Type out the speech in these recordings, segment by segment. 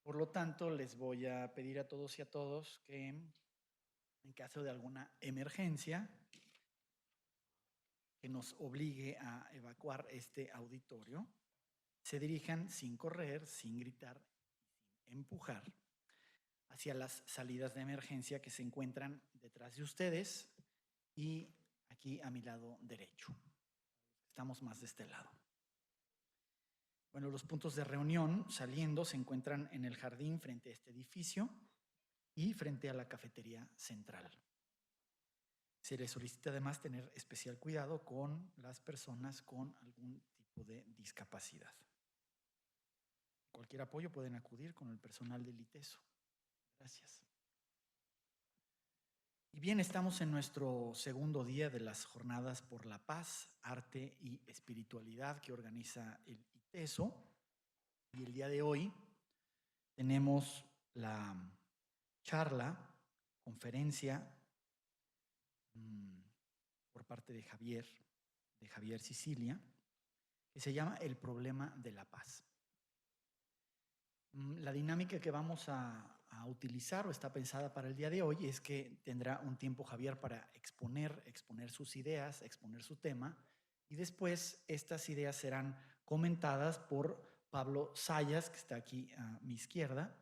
Por lo tanto, les voy a pedir a todos y a todos que en caso de alguna emergencia que nos obligue a evacuar este auditorio, se dirijan sin correr, sin gritar, sin empujar hacia las salidas de emergencia que se encuentran detrás de ustedes y aquí a mi lado derecho. Estamos más de este lado. Bueno, los puntos de reunión saliendo se encuentran en el jardín frente a este edificio y frente a la cafetería central. Se les solicita además tener especial cuidado con las personas con algún tipo de discapacidad. Cualquier apoyo pueden acudir con el personal del ITESO. Gracias. Y bien, estamos en nuestro segundo día de las Jornadas por la Paz, Arte y Espiritualidad que organiza el ITESO. Y el día de hoy tenemos la charla, conferencia por parte de Javier Sicilia, que se llama El problema de la paz. La dinámica que vamos a utilizar o está pensada para el día de hoy es que tendrá un tiempo Javier para exponer sus ideas, exponer su tema, y después estas ideas serán comentadas por Pablo Sayas, que está aquí a mi izquierda,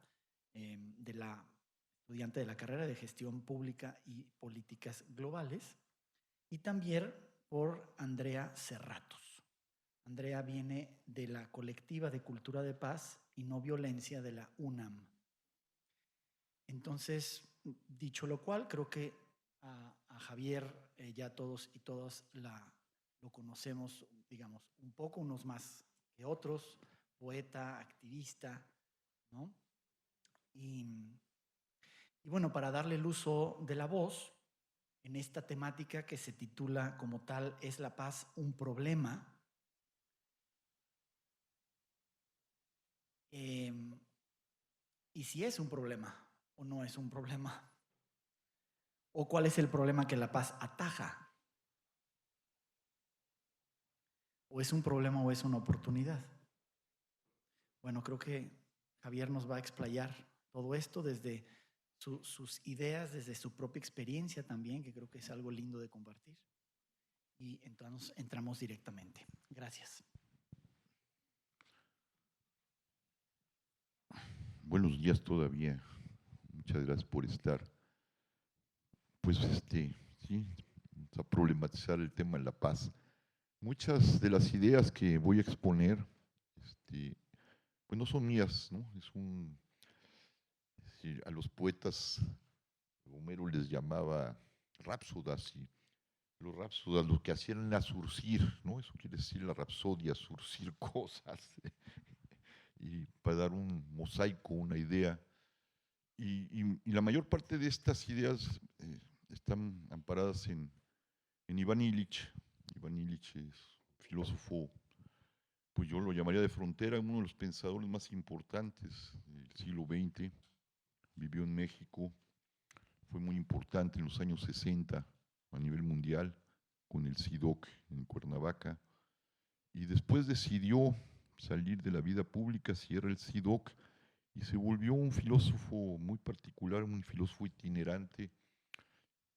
estudiante de la carrera de Gestión Pública y Políticas Globales, y también por Andrea Cerratos. Andrea viene de la Colectiva de Cultura de Paz y No Violencia de la UNAM. Entonces, dicho lo cual, creo que a Javier ya todos y todas lo conocemos, digamos, un poco, unos más que otros, poeta, activista, ¿no? Y bueno, para darle el uso de la voz en esta temática que se titula como tal ¿Es la paz un problema? Y si es un problema o no es un problema, o cuál es el problema que la paz ataja, o es un problema o es una oportunidad. Bueno, creo que Javier nos va a explayar todo esto desde sus ideas, desde su propia experiencia también, que creo que es algo lindo de compartir. Y entonces entramos directamente. Gracias. Buenos días todavía. Muchas gracias por estar. Pues sí, a problematizar el tema de la paz. Muchas de las ideas que voy a exponer, pues no son mías, ¿no? A los poetas Homero les llamaba rapsodas y los rapsodas lo que hacían era surcir, ¿no? Eso quiere decir la rapsodia, surcir cosas y para dar un mosaico, una idea. Y la mayor parte de estas ideas están amparadas en Iván Illich. Iván Illich es filósofo, pues yo lo llamaría de frontera, uno de los pensadores más importantes del siglo XX. Vivió en México, fue muy importante en los años 60 a nivel mundial con el CIDOC en Cuernavaca. Y después decidió salir de la vida pública, cierra el CIDOC y se volvió un filósofo muy particular, un filósofo itinerante.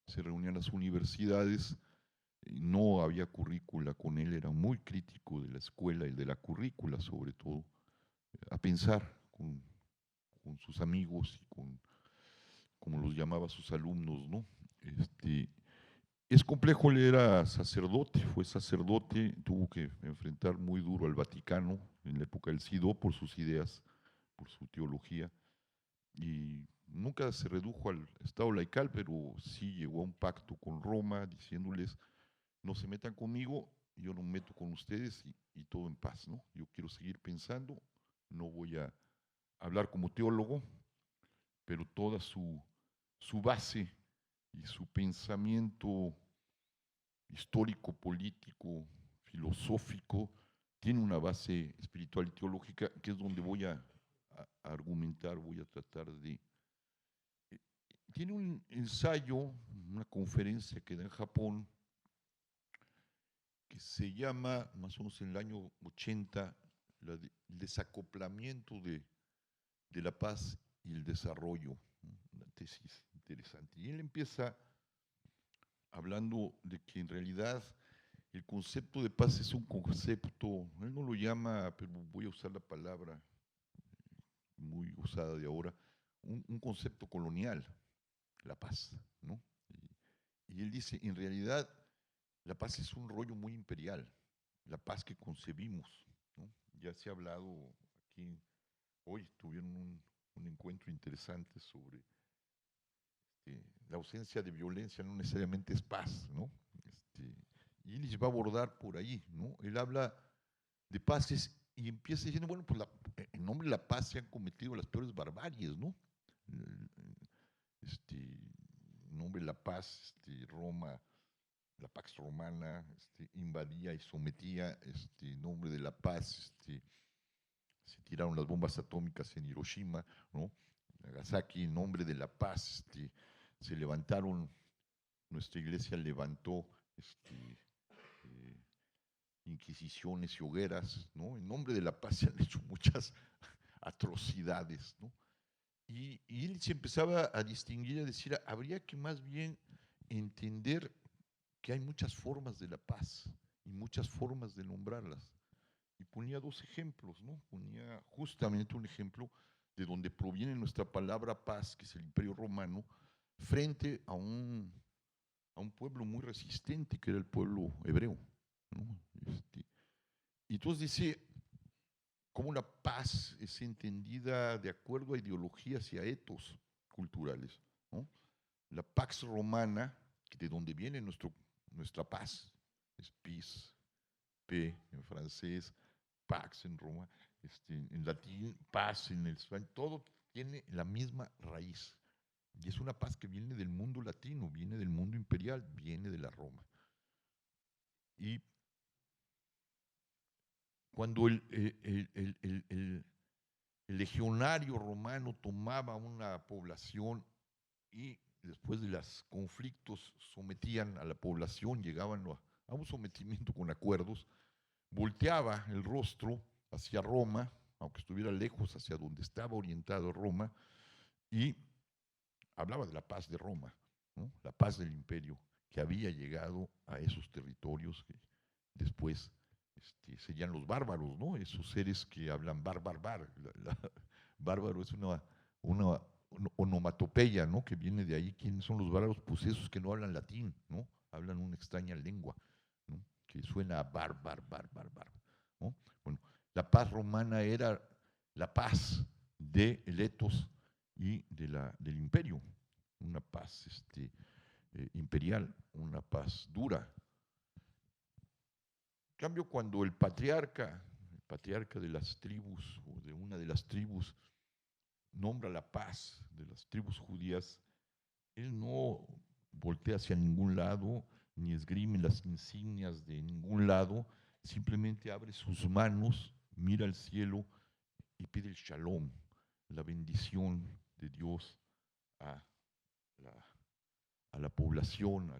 Se reunía en las universidades, no había currícula con él, era muy crítico de la escuela y de la currícula sobre todo, a pensar con sus amigos y como los llamaba sus alumnos, ¿no? Es complejo, él era sacerdote, fue sacerdote, tuvo que enfrentar muy duro al Vaticano en la época del SIDO por sus ideas, por su teología, y nunca se redujo al Estado laical, pero sí llegó a un pacto con Roma diciéndoles, no se metan conmigo, yo no me meto con ustedes y todo en paz, ¿no? Yo quiero seguir pensando, no voy a hablar como teólogo, pero toda su base y su pensamiento histórico, político, filosófico, tiene una base espiritual y teológica, que es donde voy a argumentar, voy a tratar de... Tiene un ensayo, una conferencia que da en Japón, que se llama, más o menos en el año 80, el desacoplamiento de la paz y el desarrollo, ¿no? Una tesis interesante. Y él empieza hablando de que en realidad el concepto de paz es un concepto, él no lo llama, pero voy a usar la palabra muy usada de ahora, un concepto colonial, la paz, ¿no? Y él dice, en realidad, la paz es un rollo muy imperial, la paz que concebimos, ¿no? Ya se ha hablado aquí, hoy tuvieron un encuentro interesante sobre la ausencia de violencia no necesariamente es paz, ¿no? Y él va a abordar por ahí, ¿no? Él habla de paces y empieza diciendo, bueno, pues en nombre de la paz se han cometido las peores barbaries, ¿no? En nombre de la paz, Roma, la Pax Romana, invadía y sometía, en nombre de la paz, se tiraron las bombas atómicas en Hiroshima, ¿no? Nagasaki, en nombre de la paz, se levantaron, nuestra iglesia levantó eh, inquisiciones y hogueras, ¿no? En nombre de la paz se han hecho muchas atrocidades, ¿no? Y él se empezaba a distinguir, a decir, habría que más bien entender que hay muchas formas de la paz y muchas formas de nombrarlas. Y ponía dos ejemplos, ¿no? Ponía justamente un ejemplo de donde proviene nuestra palabra paz, que es el Imperio Romano, frente a un pueblo muy resistente, que era el pueblo hebreo, ¿no? Y entonces dice, cómo la paz es entendida de acuerdo a ideologías y a etos culturales, ¿no? La Pax Romana, de donde viene nuestra paz, es peace, P en francés, Pax en Roma, en latín, paz en el español, todo tiene la misma raíz. Y es una paz que viene del mundo latino, viene del mundo imperial, viene de la Roma. Y cuando el legionario romano tomaba una población y después de los conflictos sometían a la población, llegaban a un sometimiento con acuerdos, volteaba el rostro hacia Roma, aunque estuviera lejos, hacia donde estaba orientado Roma, y hablaba de la paz de Roma, ¿no? La paz del imperio que había llegado a esos territorios que después serían los bárbaros, ¿no? Esos seres que hablan bárbaro es una onomatopeya, ¿no? Que viene de ahí. ¿Quiénes son los bárbaros? Pues esos que no hablan latín, ¿no? Hablan una extraña lengua, ¿no? Que suena a ¿no? Bueno, la paz romana era la paz de etos y del imperio, una paz imperial, una paz dura. En cambio, cuando el patriarca de las tribus o de una de las tribus nombra la paz de las tribus judías, él no voltea hacia ningún lado, ni esgrime las insignias de ningún lado, simplemente abre sus manos, mira al cielo y pide el shalom, la bendición de Dios a la población,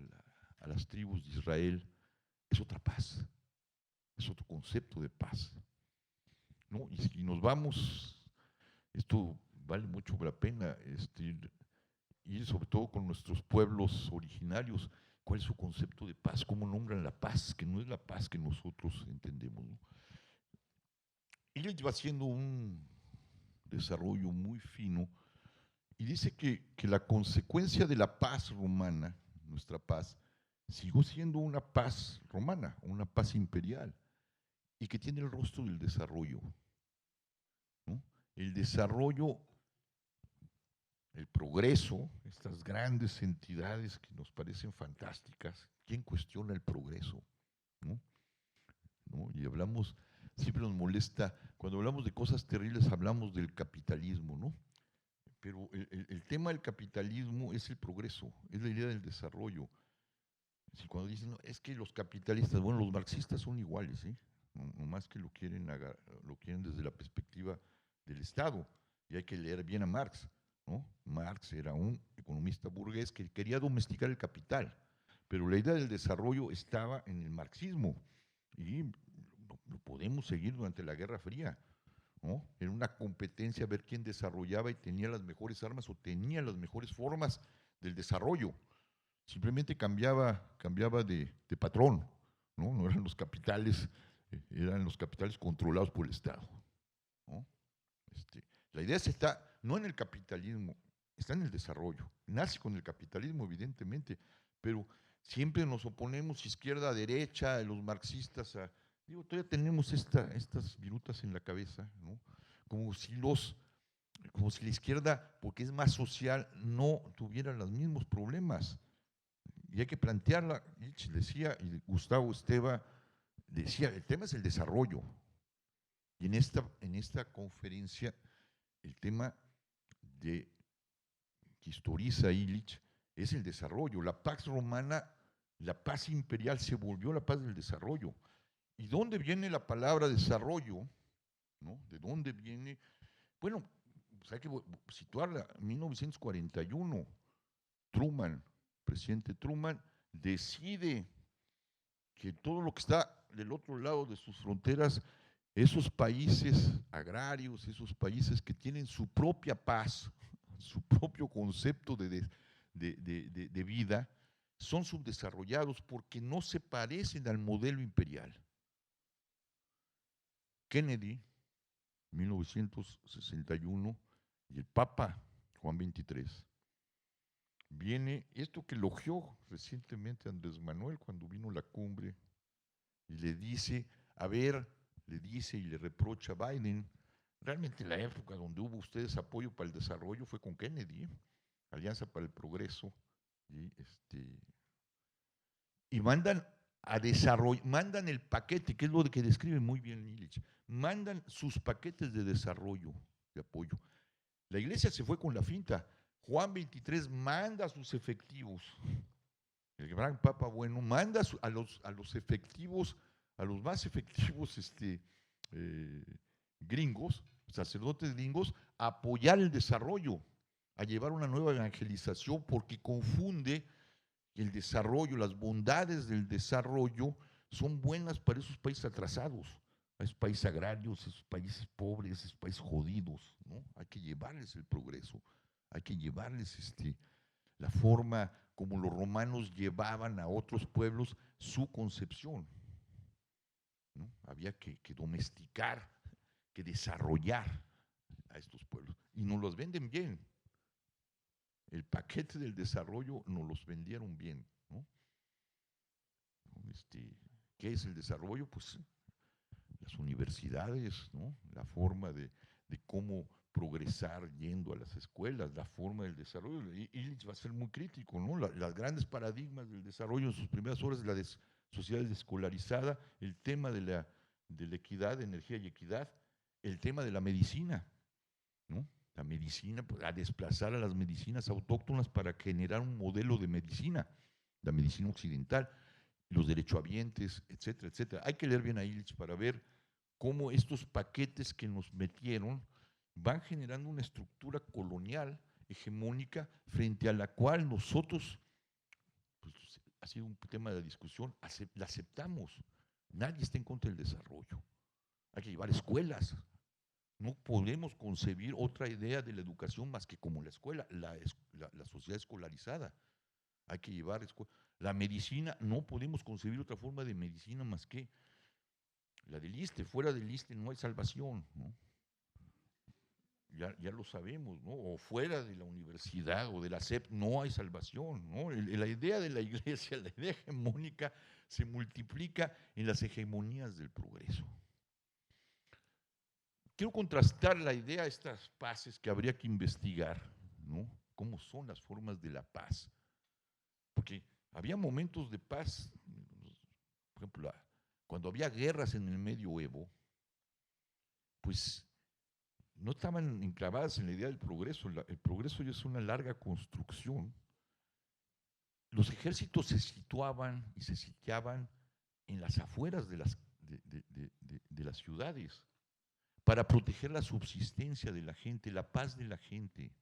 a las tribus de Israel. Es otra paz, es otro concepto de paz, ¿no? Y si nos vamos, esto vale mucho la pena, ir sobre todo con nuestros pueblos originarios, cuál es su concepto de paz, cómo nombran la paz, que no es la paz que nosotros entendemos, ¿no? Y él va haciendo un desarrollo muy fino y dice que la consecuencia de la paz romana, nuestra paz, siguió siendo una paz romana, una paz imperial, y que tiene el rostro del desarrollo, ¿no? El desarrollo, el progreso, estas grandes entidades que nos parecen fantásticas, ¿quién cuestiona el progreso? ¿No? ¿No? Y hablamos, siempre nos molesta, cuando hablamos de cosas terribles hablamos del capitalismo, ¿no? Pero el tema del capitalismo es el progreso, es la idea del desarrollo. Si cuando dicen, no, es que los capitalistas, bueno, los marxistas son iguales, ¿eh? No más que lo quieren desde la perspectiva del Estado. Y hay que leer bien a Marx, ¿no? Marx era un economista burgués que quería domesticar el capital, pero la idea del desarrollo estaba en el marxismo y lo podemos seguir durante la Guerra Fría. ¿no? Era una competencia a ver quién desarrollaba y tenía las mejores armas o tenía las mejores formas del desarrollo. Simplemente cambiaba de patrón, ¿no? No eran los capitales, eran los capitales controlados por el Estado, ¿no? La idea está no en el capitalismo, está en el desarrollo. Nace con el capitalismo, evidentemente, pero siempre nos oponemos izquierda a derecha, los marxistas a... Digo, todavía tenemos estas virutas en la cabeza, ¿no? Como si la izquierda, porque es más social, no tuviera los mismos problemas. Y hay que plantearla, decía, y Gustavo Esteva decía, el tema es el desarrollo. Y en esta conferencia, el tema que historiza Illich es el desarrollo. La Pax Romana, la paz imperial se volvió la paz del desarrollo. ¿Y dónde viene la palabra desarrollo? ¿No? ¿De dónde viene? Bueno, pues hay que situarla. 1941, Truman, presidente Truman, decide que todo lo que está del otro lado de sus fronteras, esos países agrarios, esos países que tienen su propia paz, su propio concepto de vida, son subdesarrollados porque no se parecen al modelo imperial. Kennedy, 1961, y el Papa Juan XXIII, viene, esto que elogió recientemente Andrés Manuel cuando vino la cumbre, y le dice, a ver, le dice y le reprocha a Biden, realmente la época donde hubo ustedes apoyo para el desarrollo fue con Kennedy, Alianza para el Progreso, y mandan a desarrollar, mandan el paquete, que es lo que describe muy bien Illich, mandan sus paquetes de desarrollo, de apoyo. La iglesia se fue con la finta. Juan XXIII manda a sus efectivos, el gran Papa Bueno manda a los efectivos, a los más efectivos gringos, sacerdotes gringos, a apoyar el desarrollo, a llevar una nueva evangelización, porque confunde el desarrollo, las bondades del desarrollo son buenas para esos países atrasados, a esos países agrarios, esos países pobres, esos países jodidos, ¿no? Hay que llevarles el progreso, hay que llevarles la forma como los romanos llevaban a otros pueblos su concepción, ¿no? Había que domesticar, que desarrollar a estos pueblos. Y nos los venden bien. El paquete del desarrollo nos los vendieron bien, ¿no? ¿Qué es el desarrollo? Pues las universidades, ¿no? La forma de cómo progresar yendo a las escuelas, la forma del desarrollo. Illich va a ser muy crítico, ¿no? Las grandes paradigmas del desarrollo en sus primeras horas, la sociedad desescolarizada, el tema de la equidad, energía y equidad, el tema de la medicina, ¿no? La medicina, pues, a desplazar a las medicinas autóctonas para generar un modelo de medicina, la medicina occidental, los derechohabientes, etcétera, etcétera. Hay que leer bien a Illich para ver cómo estos paquetes que nos metieron van generando una estructura colonial hegemónica frente a la cual nosotros, pues, ha sido un tema de discusión, la aceptamos. Nadie está en contra del desarrollo. Hay que llevar escuelas. No podemos concebir otra idea de la educación más que como la escuela, la sociedad escolarizada. Hay que llevar la medicina, no podemos concebir otra forma de medicina más que la del ISSSTE. Fuera del ISSSTE no hay salvación, ¿no? Ya lo sabemos, ¿no? O fuera de la universidad o de la SEP no hay salvación, ¿no? La idea de la iglesia, la idea hegemónica, se multiplica en las hegemonías del progreso. Quiero contrastar la idea, estas paces que habría que investigar, ¿no? ¿Cómo son las formas de la paz? Porque había momentos de paz, por ejemplo, cuando había guerras en el medioevo, pues no estaban enclavadas en la idea del progreso. El progreso ya es una larga construcción. Los ejércitos se situaban y se sitiaban en las afueras de las ciudades para proteger la subsistencia de la gente, la paz de la gente.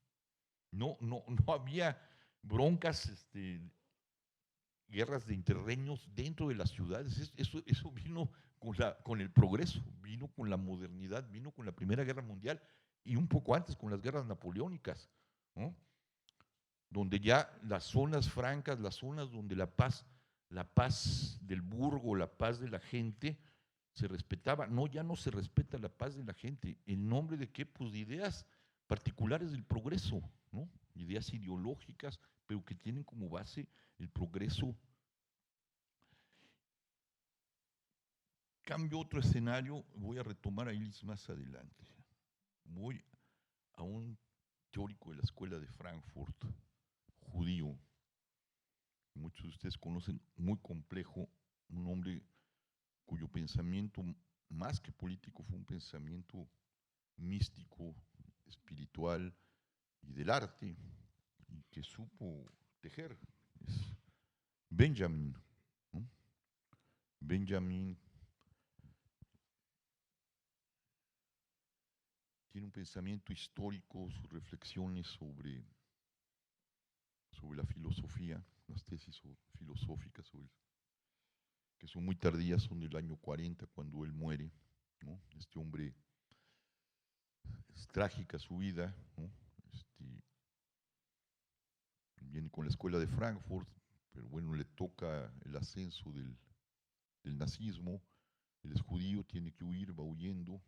No había broncas guerras de interreños dentro de las ciudades. Eso vino con el progreso, vino con la modernidad, vino con la Primera Guerra Mundial y un poco antes con las guerras napoleónicas, ¿no? Donde ya las zonas francas, las zonas donde la paz del burgo, la paz de la gente se respetaba. No, ya no se respeta la paz de la gente. ¿En nombre de qué? Pues de ideas particulares del progreso, ¿no? Ideas ideológicas, pero que tienen como base el progreso. Cambio otro escenario, voy a retomar a Illich más adelante. Voy a un teórico de la escuela de Frankfurt, judío, muchos de ustedes conocen, muy complejo, un hombre cuyo pensamiento, más que político, fue un pensamiento místico, espiritual y del arte, y que supo tejer. Es Benjamin, ¿no? Benjamin tiene un pensamiento histórico, sus reflexiones sobre la filosofía, las tesis filosóficas que son muy tardías, son del año 40 cuando él muere, ¿no? Este hombre, es trágica su vida, ¿no? Viene con la escuela de Frankfurt, pero bueno, le toca el ascenso del nazismo, él es judío, tiene que huir, va huyendo,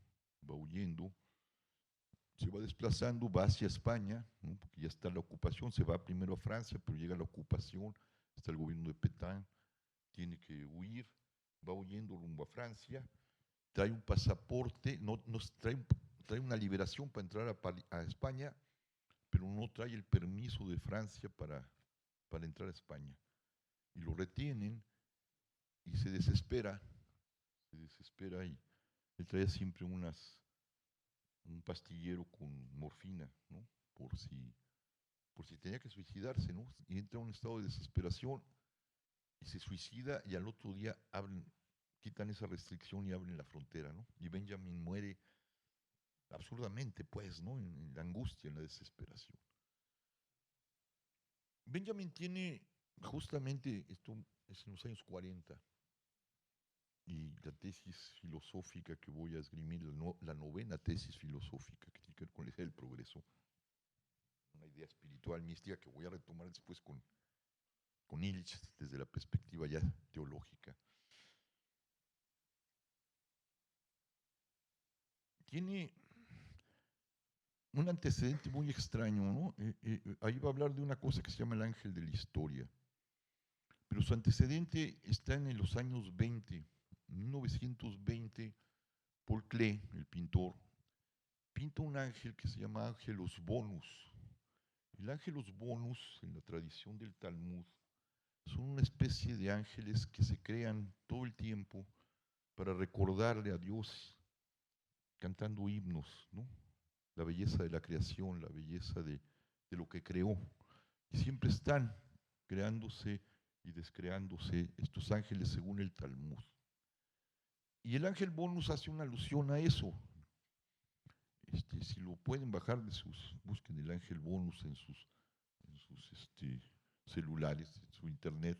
se va desplazando, va hacia España, ¿no? Porque ya está la ocupación, se va primero a Francia, pero llega la ocupación, está el gobierno de Petain, tiene que huir, va huyendo rumbo a Francia, trae un pasaporte, trae una liberación para entrar a España, pero no trae el permiso de Francia para entrar a España. Y lo retienen y se desespera y él trae siempre un pastillero con morfina, ¿no? Por si tenía que suicidarse, ¿no? Y entra en un estado de desesperación y se suicida y al otro día quitan esa restricción y abren la frontera, ¿no? Y Benjamin muere absurdamente, pues, ¿no? En la angustia, en la desesperación. Benjamin tiene justamente, esto es en los años 40, y la tesis filosófica que voy a esgrimir, la novena tesis filosófica que tiene que ver con la idea del progreso, una idea espiritual mística que voy a retomar después con Illich desde la perspectiva ya teológica. Tiene un antecedente muy extraño, ¿no? Ahí va a hablar de una cosa que se llama el ángel de la historia, pero su antecedente está en los años 20, en 1920, Paul Klee, el pintor, pinta un ángel que se llama Ángelus Bonus. El Ángelus Bonus, en la tradición del Talmud, son una especie de ángeles que se crean todo el tiempo para recordarle a Dios, cantando himnos, ¿no? La belleza de la creación, la belleza de lo que creó. Y siempre están creándose y descreándose estos ángeles según el Talmud. Y el ángel Bonus hace una alusión a eso. Si lo pueden bajar busquen el ángel Bonus en sus celulares, en su internet.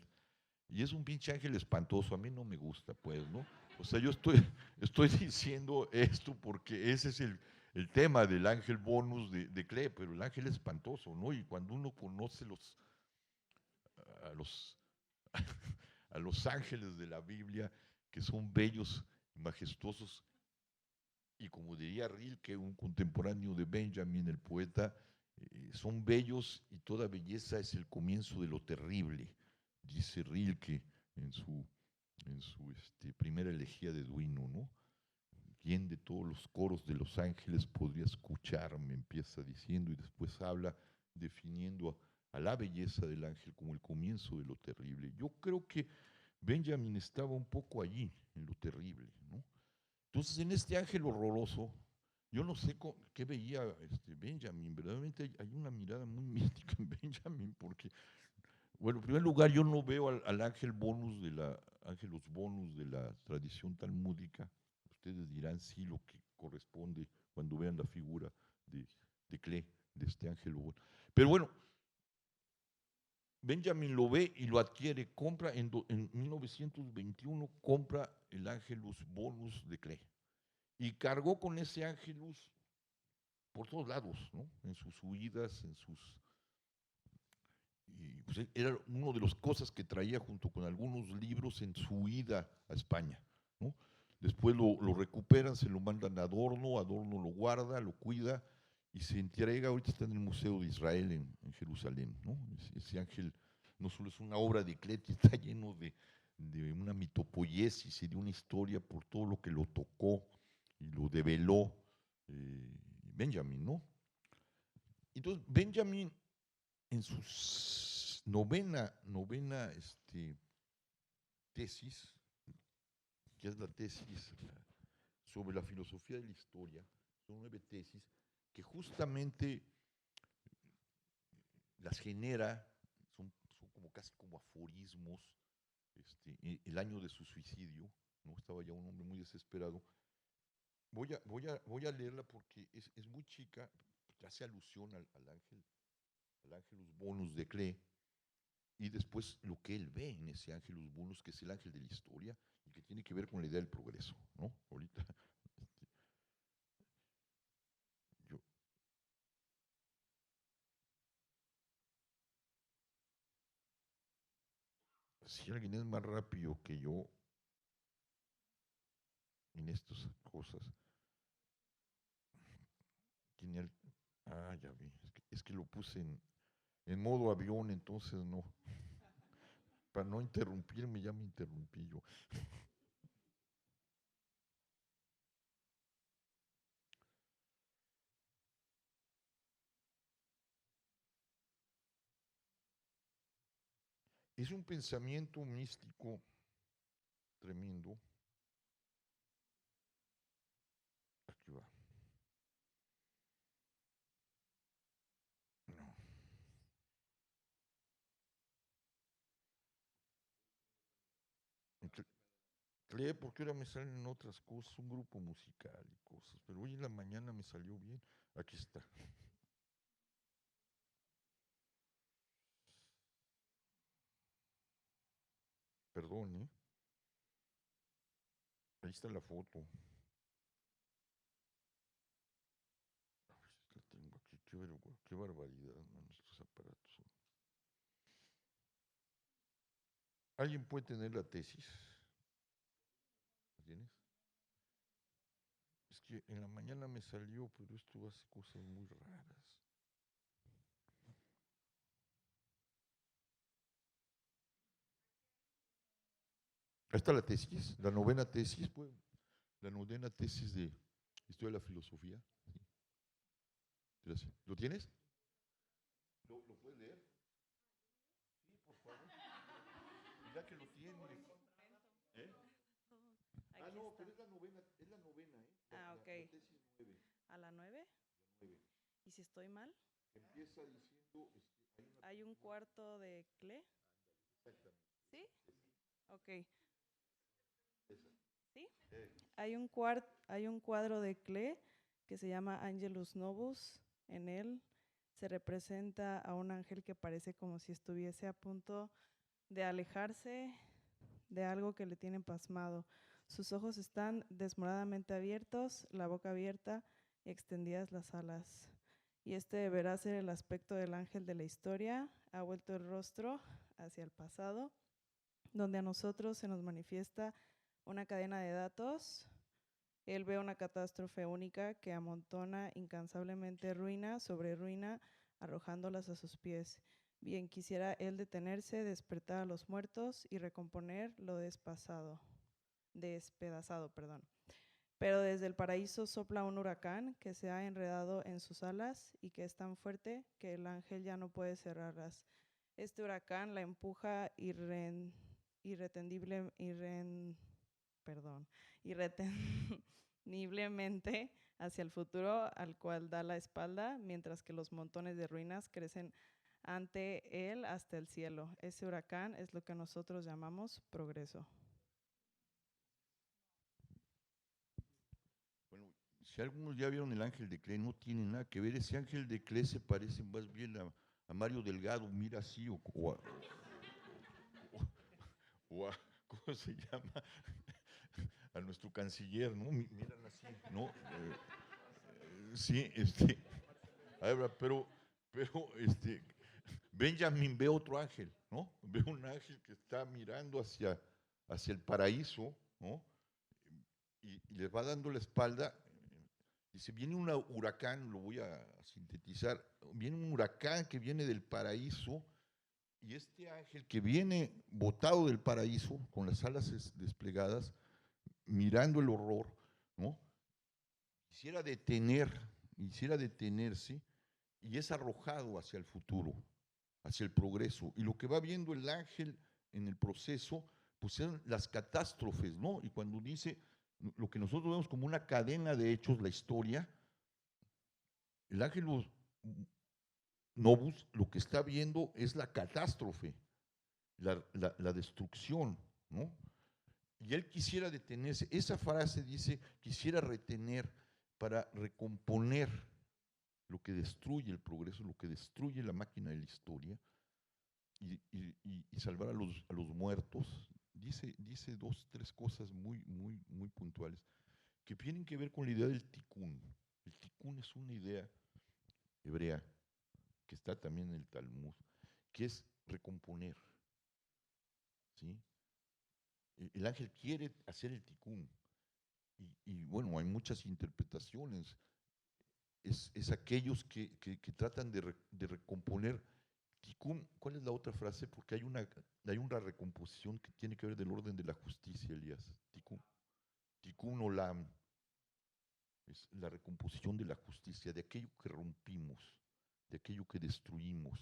Y es un pinche ángel espantoso, a mí no me gusta, pues, ¿no? O sea, yo estoy diciendo esto porque ese es el tema del ángel Bonus de Klee, pero el ángel es espantoso, ¿no? Y cuando uno conoce a los, a los ángeles de la Biblia, que son bellos, majestuosos, y como diría Rilke, un contemporáneo de Benjamin, el poeta, son bellos y toda belleza es el comienzo de lo terrible, dice Rilke en su primera elegía de Duino, ¿no? ¿Quién de todos los coros de los ángeles podría escucharme? Empieza diciendo y después habla definiendo a la belleza del ángel como el comienzo de lo terrible. Yo creo que Benjamin estaba un poco allí, en lo terrible, ¿no? Entonces, en este ángel horroroso, yo no sé qué veía Benjamin, verdaderamente hay una mirada muy mística en Benjamin, porque, bueno, en primer lugar, yo no veo al ángel bonus ángelos bonus de la tradición talmúdica. Ustedes dirán sí lo que corresponde cuando vean la figura de Klee, de este ángel bonus. Pero bueno, Benjamin lo ve y lo adquiere, compra en 1921, compra el Angelus Bonus de Klee y cargó con ese Angelus por todos lados, ¿no? En sus huidas, y pues era una de las cosas que traía junto con algunos libros en su huida a España, ¿no? Después lo recuperan, se lo mandan a Adorno, Adorno lo guarda, lo cuida y se entrega, ahorita está en el Museo de Israel en Jerusalén, ¿no? Ese ángel no solo es una obra de Cleti, está lleno de una mitopoiesis y de una historia por todo lo que lo tocó y lo develó Benjamin, ¿no? Entonces, Benjamin en su novena tesis, que es la tesis sobre la filosofía de la historia, son 9 tesis que justamente las genera, son como casi como aforismos, el año de su suicidio, ¿no? Estaba ya un hombre muy desesperado. Voy a leerla porque es muy chica, hace alusión al Angelus Bonus de Klee, y después lo que él ve en ese Angelus Bonus, que es el ángel de la historia, y que tiene que ver con la idea del progreso, ¿no? Ahorita, yo, si alguien es más rápido que yo en estas cosas, genial. Ah, ya vi, es que lo puse en modo avión, entonces no, para no interrumpirme, ya me interrumpí yo. Es un pensamiento místico tremendo. Aquí va. No. Cree porque ahora me salen otras cosas, un grupo musical y cosas, pero hoy en la mañana me salió bien. Aquí está. Perdón, ¿eh? Ahí está la foto. A ver si la tengo aquí. Qué barbaridad, man, estos aparatos. ¿Alguien puede tener la tesis? ¿La tienes? Es que en la mañana me salió, pero esto hace cosas muy raras. Ahí está la tesis, la novena tesis, pues, la novena tesis de Historia de la Filosofía. Sí. ¿Lo tienes? ¿Lo puedes leer? Sí, por favor. Ya que lo tienes. ¿Eh? Ah, Aquí no, está. pero es la novena, ¿eh? Ah, ok. La tesis 9. ¿A la 9? La 9. ¿Y si estoy mal? Empieza diciendo, hay una ¿Hay un pintura. cuarto de Klee? Exactamente. ¿Sí? Esa, Ok. esa. ¿Sí? Eh, Hay un cuadro de Klee que se llama Angelus Novus. En él se representa a un ángel que parece como si estuviese a punto de alejarse de algo que le tiene pasmado. Sus ojos están desmoradamente abiertos, la boca abierta y extendidas las alas. Y este deberá ser el aspecto del ángel de la historia. Ha vuelto el rostro hacia el pasado, donde a nosotros se nos manifiesta una cadena de datos. Él ve una catástrofe única que amontona incansablemente ruina sobre ruina, arrojándolas a sus pies. Bien quisiera él detenerse, despertar a los muertos y recomponer lo despedazado, perdón. Pero desde el paraíso sopla un huracán que se ha enredado en sus alas y que es tan fuerte que el ángel ya no puede cerrarlas. Este huracán la empuja irretendible, perdón, irreteniblemente hacia el futuro al cual da la espalda, mientras que los montones de ruinas crecen ante él hasta el cielo. Ese huracán es lo que nosotros llamamos progreso. bueno, si algunos ya vieron el ángel de Klee, no tiene nada que ver. Ese ángel de Klee se parece más bien a Mario Delgado, mira así, ¿cómo se llama? A nuestro canciller, ¿no? Miran así, ¿no? Sí, pero, Benjamin ve otro ángel, ¿no? Ve un ángel que está mirando hacia el paraíso, ¿no? Y les va dando la espalda. Dice, viene un huracán, lo voy a sintetizar, viene un huracán que viene del paraíso y este ángel que viene botado del paraíso, con las alas desplegadas, mirando el horror, ¿no? Quisiera detenerse y es arrojado hacia el futuro, hacia el progreso. Y lo que va viendo el ángel en el proceso, pues son las catástrofes, ¿no? Y cuando dice lo que nosotros vemos como una cadena de hechos, la historia, el ángel Novus lo que está viendo es la catástrofe, la destrucción, ¿no? Y él quisiera detenerse. Esa frase dice, quisiera retener para recomponer lo que destruye el progreso, lo que destruye la máquina de la historia y salvar a los muertos. Dice dos, tres cosas muy puntuales que tienen que ver con la idea del tikkun. El tikkun es una idea hebrea que está también en el Talmud, que es recomponer, ¿sí? El ángel quiere hacer el tikkun. Y bueno, hay muchas interpretaciones. Es aquellos que tratan de recomponer. Tikkun, ¿cuál es la otra frase? Porque hay una recomposición que tiene que ver del orden de la justicia, Elías. Tikkun olam es la recomposición de la justicia, de aquello que rompimos, de aquello que destruimos,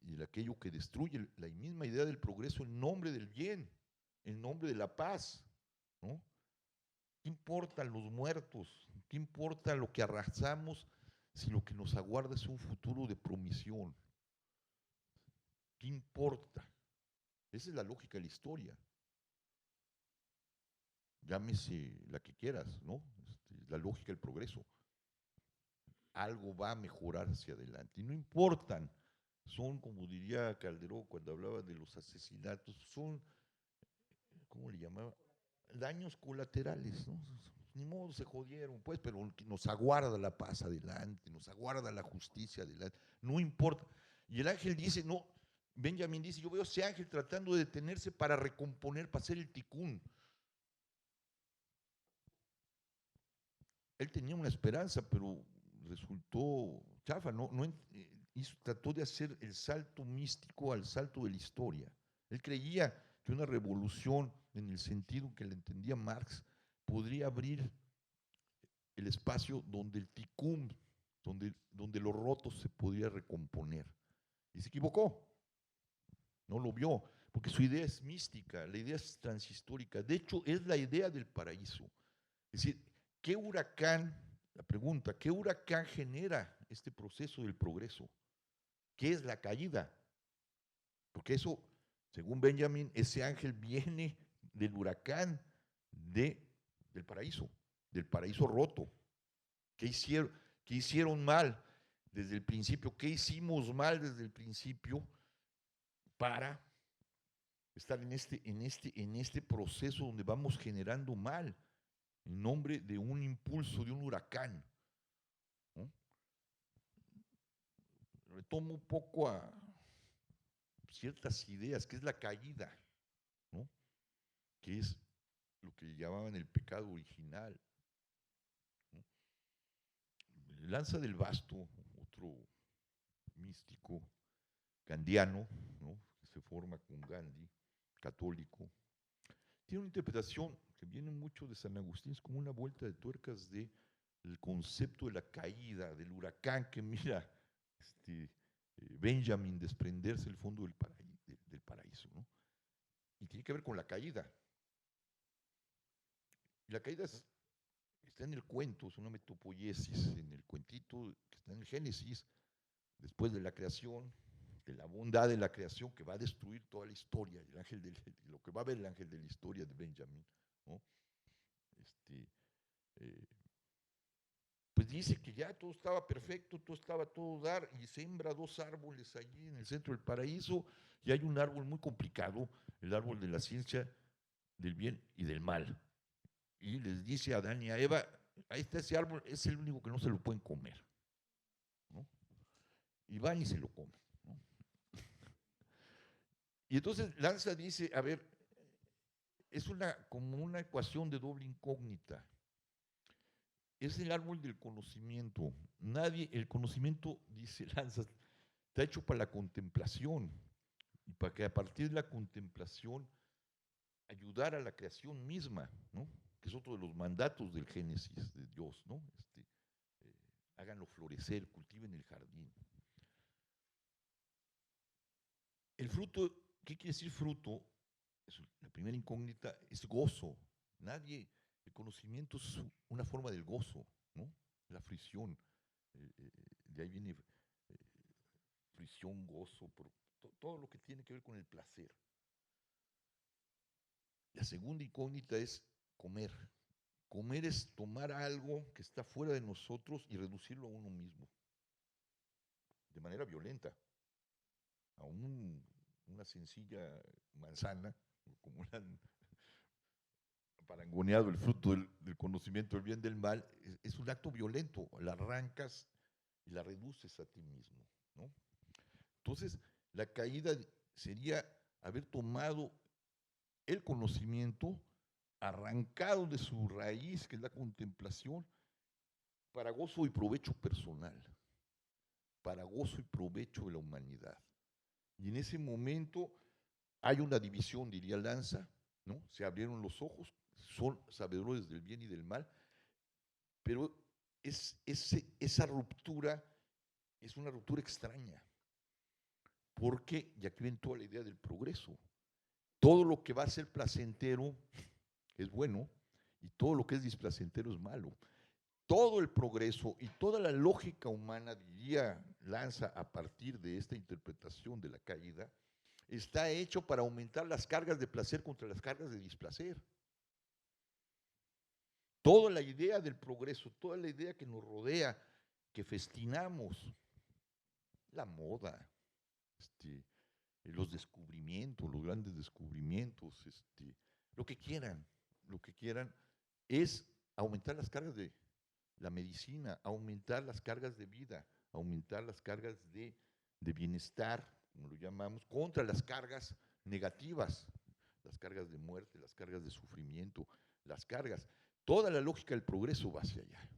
y de aquello que destruye la misma idea del progreso en nombre del bien, en nombre de la paz, ¿no? ¿Qué importan los muertos? ¿Qué importa lo que arrasamos si lo que nos aguarda es un futuro de promisión? ¿Qué importa? Esa es la lógica de la historia. Llámese la que quieras, ¿no? La lógica del progreso. Algo va a mejorar hacia adelante. Y no importan. Son, como diría Calderón cuando hablaba de los asesinatos, son, ¿cómo le llamaba? Daños colaterales, ¿no? Ni modo, se jodieron, pues, pero nos aguarda la paz adelante, nos aguarda la justicia adelante, no importa. Y el ángel dice, no, Benjamin dice, yo veo ese ángel tratando de detenerse para recomponer, para hacer el tikkun. Él tenía una esperanza, pero resultó chafa, trató de hacer el salto místico al salto de la historia. Él creía que una revolución, en el sentido que le entendía Marx, podría abrir el espacio donde el tikkun, donde lo roto se podría recomponer. Y se equivocó, no lo vio, porque su idea es mística, la idea es transhistórica. De hecho, es la idea del paraíso. Es decir, ¿qué huracán, la pregunta, qué huracán genera este proceso del progreso? ¿Qué es la caída? Porque eso, según Benjamin, ese ángel viene del huracán del paraíso roto. ¿Qué hicieron mal desde el principio? ¿Qué hicimos mal desde el principio para estar en este proceso donde vamos generando mal en nombre de un impulso, de un huracán? ¿No? Retomo un poco a ciertas ideas, que es la caída, ¿no? Que es lo que llamaban el pecado original, ¿no? Lanza del Basto, otro místico gandiano, ¿no? Que se forma con Gandhi, católico, tiene una interpretación que viene mucho de San Agustín, es como una vuelta de tuercas del concepto de la caída, del huracán que mira Benjamin desprenderse del fondo del paraíso, ¿no? Y tiene que ver con la caída. Y la caída está en el cuento, es una metopoiesis, en el cuentito que está en el Génesis, después de la creación, de la bondad de la creación que va a destruir toda la historia, lo que va a ver el ángel de la historia de Benjamin, ¿no? Pues les dice que ya todo estaba perfecto, todo estaba a todo dar, y sembra 2 árboles allí en el centro del paraíso, y hay un árbol muy complicado, el árbol de la ciencia del bien y del mal. Y les dice a Adán y a Eva, ahí está ese árbol, es el único que no se lo pueden comer, ¿no? Y van y se lo comen, ¿no? Y entonces Lanza dice, a ver, es como una ecuación de doble incógnita. Es el árbol del conocimiento. El conocimiento, dice Lanza, está hecho para la contemplación, y para que a partir de la contemplación ayudar a la creación misma, ¿no? Que es otro de los mandatos del Génesis de Dios, ¿no? Háganlo florecer, cultiven el jardín. El fruto, ¿qué quiere decir fruto? La primera incógnita es gozo. El conocimiento es una forma del gozo, ¿no? La fricción. De ahí viene fricción, gozo, todo lo que tiene que ver con el placer. La segunda incógnita es comer. Comer es tomar algo que está fuera de nosotros y reducirlo a uno mismo, de manera violenta. A una sencilla manzana, como le han parangoneado el fruto del conocimiento del bien y del mal, es un acto violento. La arrancas y la reduces a ti mismo, ¿no? Entonces, la caída sería haber tomado el conocimiento, arrancado de su raíz, que es la contemplación, para gozo y provecho personal, para gozo y provecho de la humanidad. Y en ese momento hay una división, diría Lanza, ¿no? Se abrieron los ojos, son sabedores del bien y del mal, pero esa ruptura es una ruptura extraña, porque, y aquí ven toda la idea del progreso, todo lo que va a ser placentero es bueno, y todo lo que es displacentero es malo. Todo el progreso y toda la lógica humana, diría Lanza, a partir de esta interpretación de la caída, está hecho para aumentar las cargas de placer contra las cargas de displacer. Toda la idea del progreso, toda la idea que nos rodea, que festinamos, la moda, los descubrimientos, los grandes descubrimientos, lo que quieran, es aumentar las cargas de la medicina, aumentar las cargas de vida, aumentar las cargas de bienestar, como lo llamamos, contra las cargas negativas, las cargas de muerte, las cargas de sufrimiento, toda la lógica del progreso va hacia allá.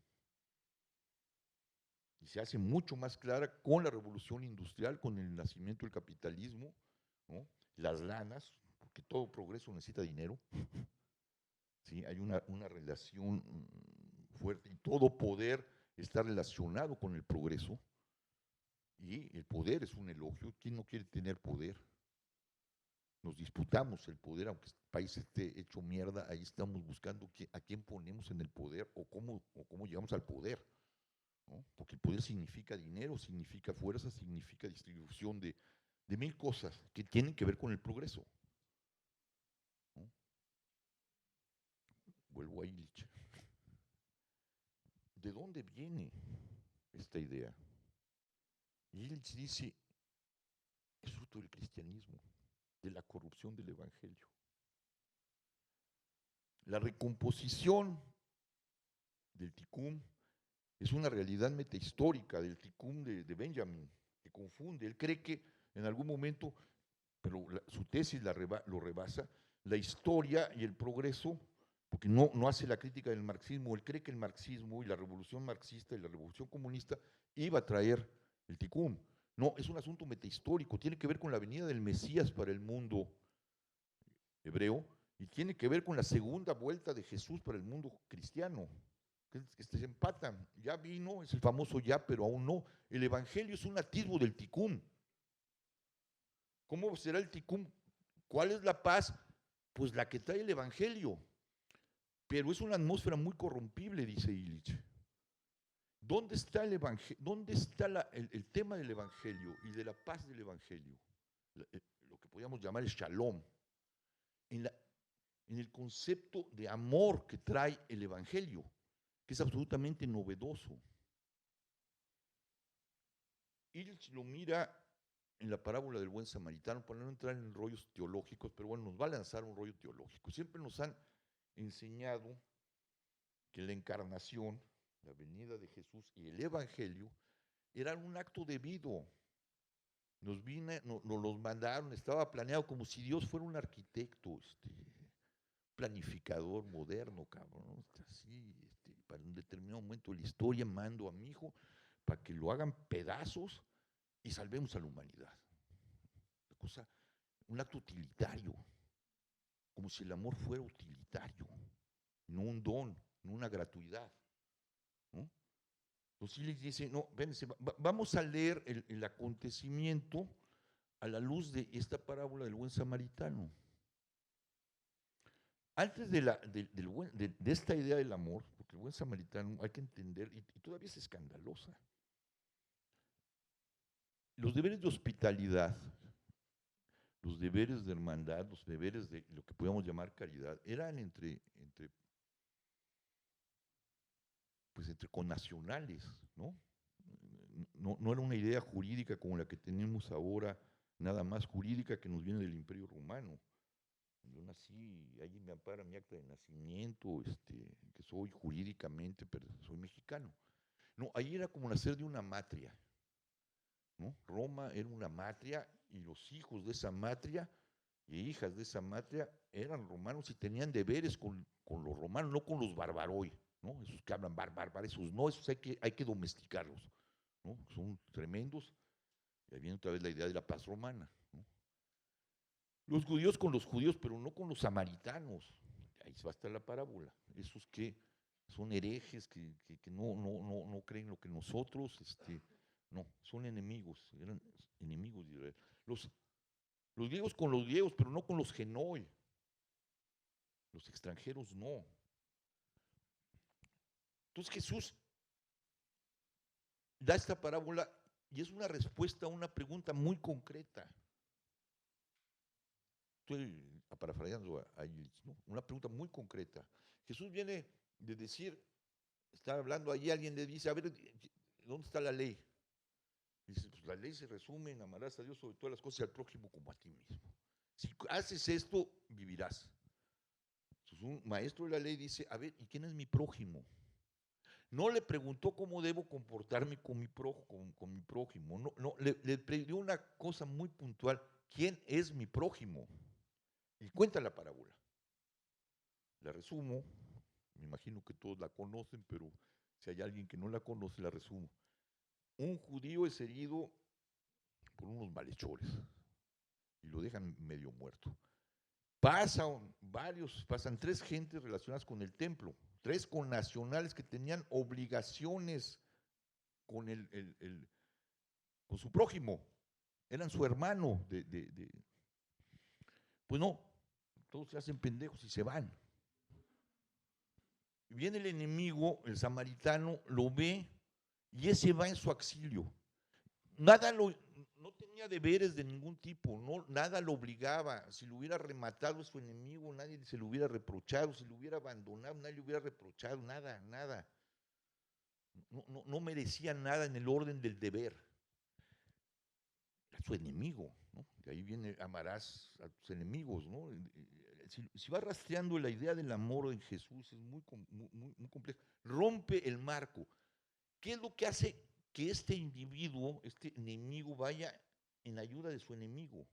Y se hace mucho más clara con la revolución industrial, con el nacimiento del capitalismo, ¿no? Las lanas, porque todo progreso necesita dinero. ¿Sí? Hay una relación fuerte, y todo poder está relacionado con el progreso, y el poder es un elogio. ¿Quién no quiere tener poder? Nos disputamos el poder, aunque el país esté hecho mierda, ahí estamos buscando a quién ponemos en el poder, o cómo llegamos al poder, ¿no? Porque el poder significa dinero, significa fuerza, significa distribución de 1000 cosas que tienen que ver con el progreso, ¿no? Vuelvo a Illich. ¿De dónde viene esta idea? Illich dice, es fruto del cristianismo, de la corrupción del evangelio. La recomposición del Tikkun es una realidad metahistórica del Tikkun de Benjamin, que confunde. Él cree que en algún momento, pero su tesis lo rebasa, la historia y el progreso, porque no hace la crítica del marxismo. Él cree que el marxismo y la revolución marxista y la revolución comunista iba a traer el Tikkun. No, es un asunto metahistórico, tiene que ver con la venida del Mesías para el mundo hebreo, y tiene que ver con la segunda vuelta de Jesús para el mundo cristiano, que se empatan. Ya vino, es el famoso ya, pero aún no. El evangelio es un atisbo del Tikkun. ¿Cómo será el Tikkun? ¿Cuál es la paz? Pues la que trae el evangelio. Pero es una atmósfera muy corrompible, dice Illich. ¿Dónde está el evangelio? ¿Dónde está el tema del evangelio y de la paz del evangelio? Lo que podríamos llamar el shalom. En el concepto de amor que trae el evangelio, que es absolutamente novedoso. Illich lo mira en la parábola del buen samaritano, para no entrar en rollos teológicos, pero bueno, nos va a lanzar un rollo teológico. Siempre nos han enseñado que la encarnación, la venida de Jesús y el evangelio eran un acto debido. Nos los mandaron, estaba planeado como si Dios fuera un arquitecto, planificador moderno, cabrón, ¿no? Así, para un determinado momento de la historia mando a mi hijo para que lo hagan pedazos y salvemos a la humanidad. Una cosa, un acto utilitario, como si el amor fuera utilitario, no un don, no una gratuidad, ¿no? Entonces les dice, no, vénse, vamos a leer el acontecimiento a la luz de esta parábola del buen samaritano. Antes de esta idea del amor, porque el buen samaritano hay que entender, y todavía es escandalosa, los deberes de hospitalidad, los deberes de hermandad, los deberes de lo que podemos llamar caridad, eran entre connacionales, ¿no? No era una idea jurídica como la que tenemos ahora, nada más jurídica que nos viene del Imperio Romano. Yo nací, allí me ampara mi acta de nacimiento, que soy jurídicamente, pero soy mexicano. No, ahí era como nacer de una matria, ¿no? Roma era una matria y los hijos de esa matria y hijas de esa matria eran romanos y tenían deberes con los romanos, no con los barbaroi, ¿no? Esos que hablan bárbaro, esos no, esos hay que domesticarlos, ¿no? Son tremendos. Y ahí viene otra vez la idea de la paz romana, ¿no? Los judíos con los judíos, pero no con los samaritanos. Ahí va a estar la parábola. Esos que son herejes, que no creen lo que nosotros, no, son enemigos, eran enemigos de Israel. Los griegos con los griegos, pero no con los genoi. Los extranjeros no. Entonces Jesús da esta parábola y es una respuesta a una pregunta muy concreta. Estoy parafraseando a Illich, ¿no? Una pregunta muy concreta. Jesús viene de decir, está hablando allí, alguien le dice, a ver, ¿dónde está la ley? Dice, pues la ley se resume en amarás a Dios sobre todas las cosas y al prójimo como a ti mismo. Si haces esto, vivirás. Entonces un maestro de la ley dice, a ver, ¿y quién es mi prójimo? No le preguntó cómo debo comportarme con mi prójimo. No, le pidió una cosa muy puntual, ¿quién es mi prójimo? Y cuenta la parábola. La resumo, me imagino que todos la conocen, pero si hay alguien que no la conoce, la resumo. Un judío es herido por unos malhechores y lo dejan medio muerto. Pasan 3 gentes relacionadas con el templo, 3 connacionales que tenían obligaciones con con su prójimo, eran su hermano. Pues no, todos se hacen pendejos y se van. Viene el enemigo, el samaritano, lo ve y ese va en su auxilio. No tenía deberes de ningún tipo, nada lo obligaba. Si lo hubiera rematado a su enemigo, nadie se lo hubiera reprochado. Si lo hubiera abandonado, nadie le hubiera reprochado, nada. No merecía nada en el orden del deber. Era su enemigo, ¿no? De ahí viene, amarás a tus enemigos, ¿no? Si va rastreando la idea del amor en Jesús, es muy complejo. Rompe el marco. ¿Qué es lo que hace que este individuo, este enemigo, vaya en ayuda de su enemigo?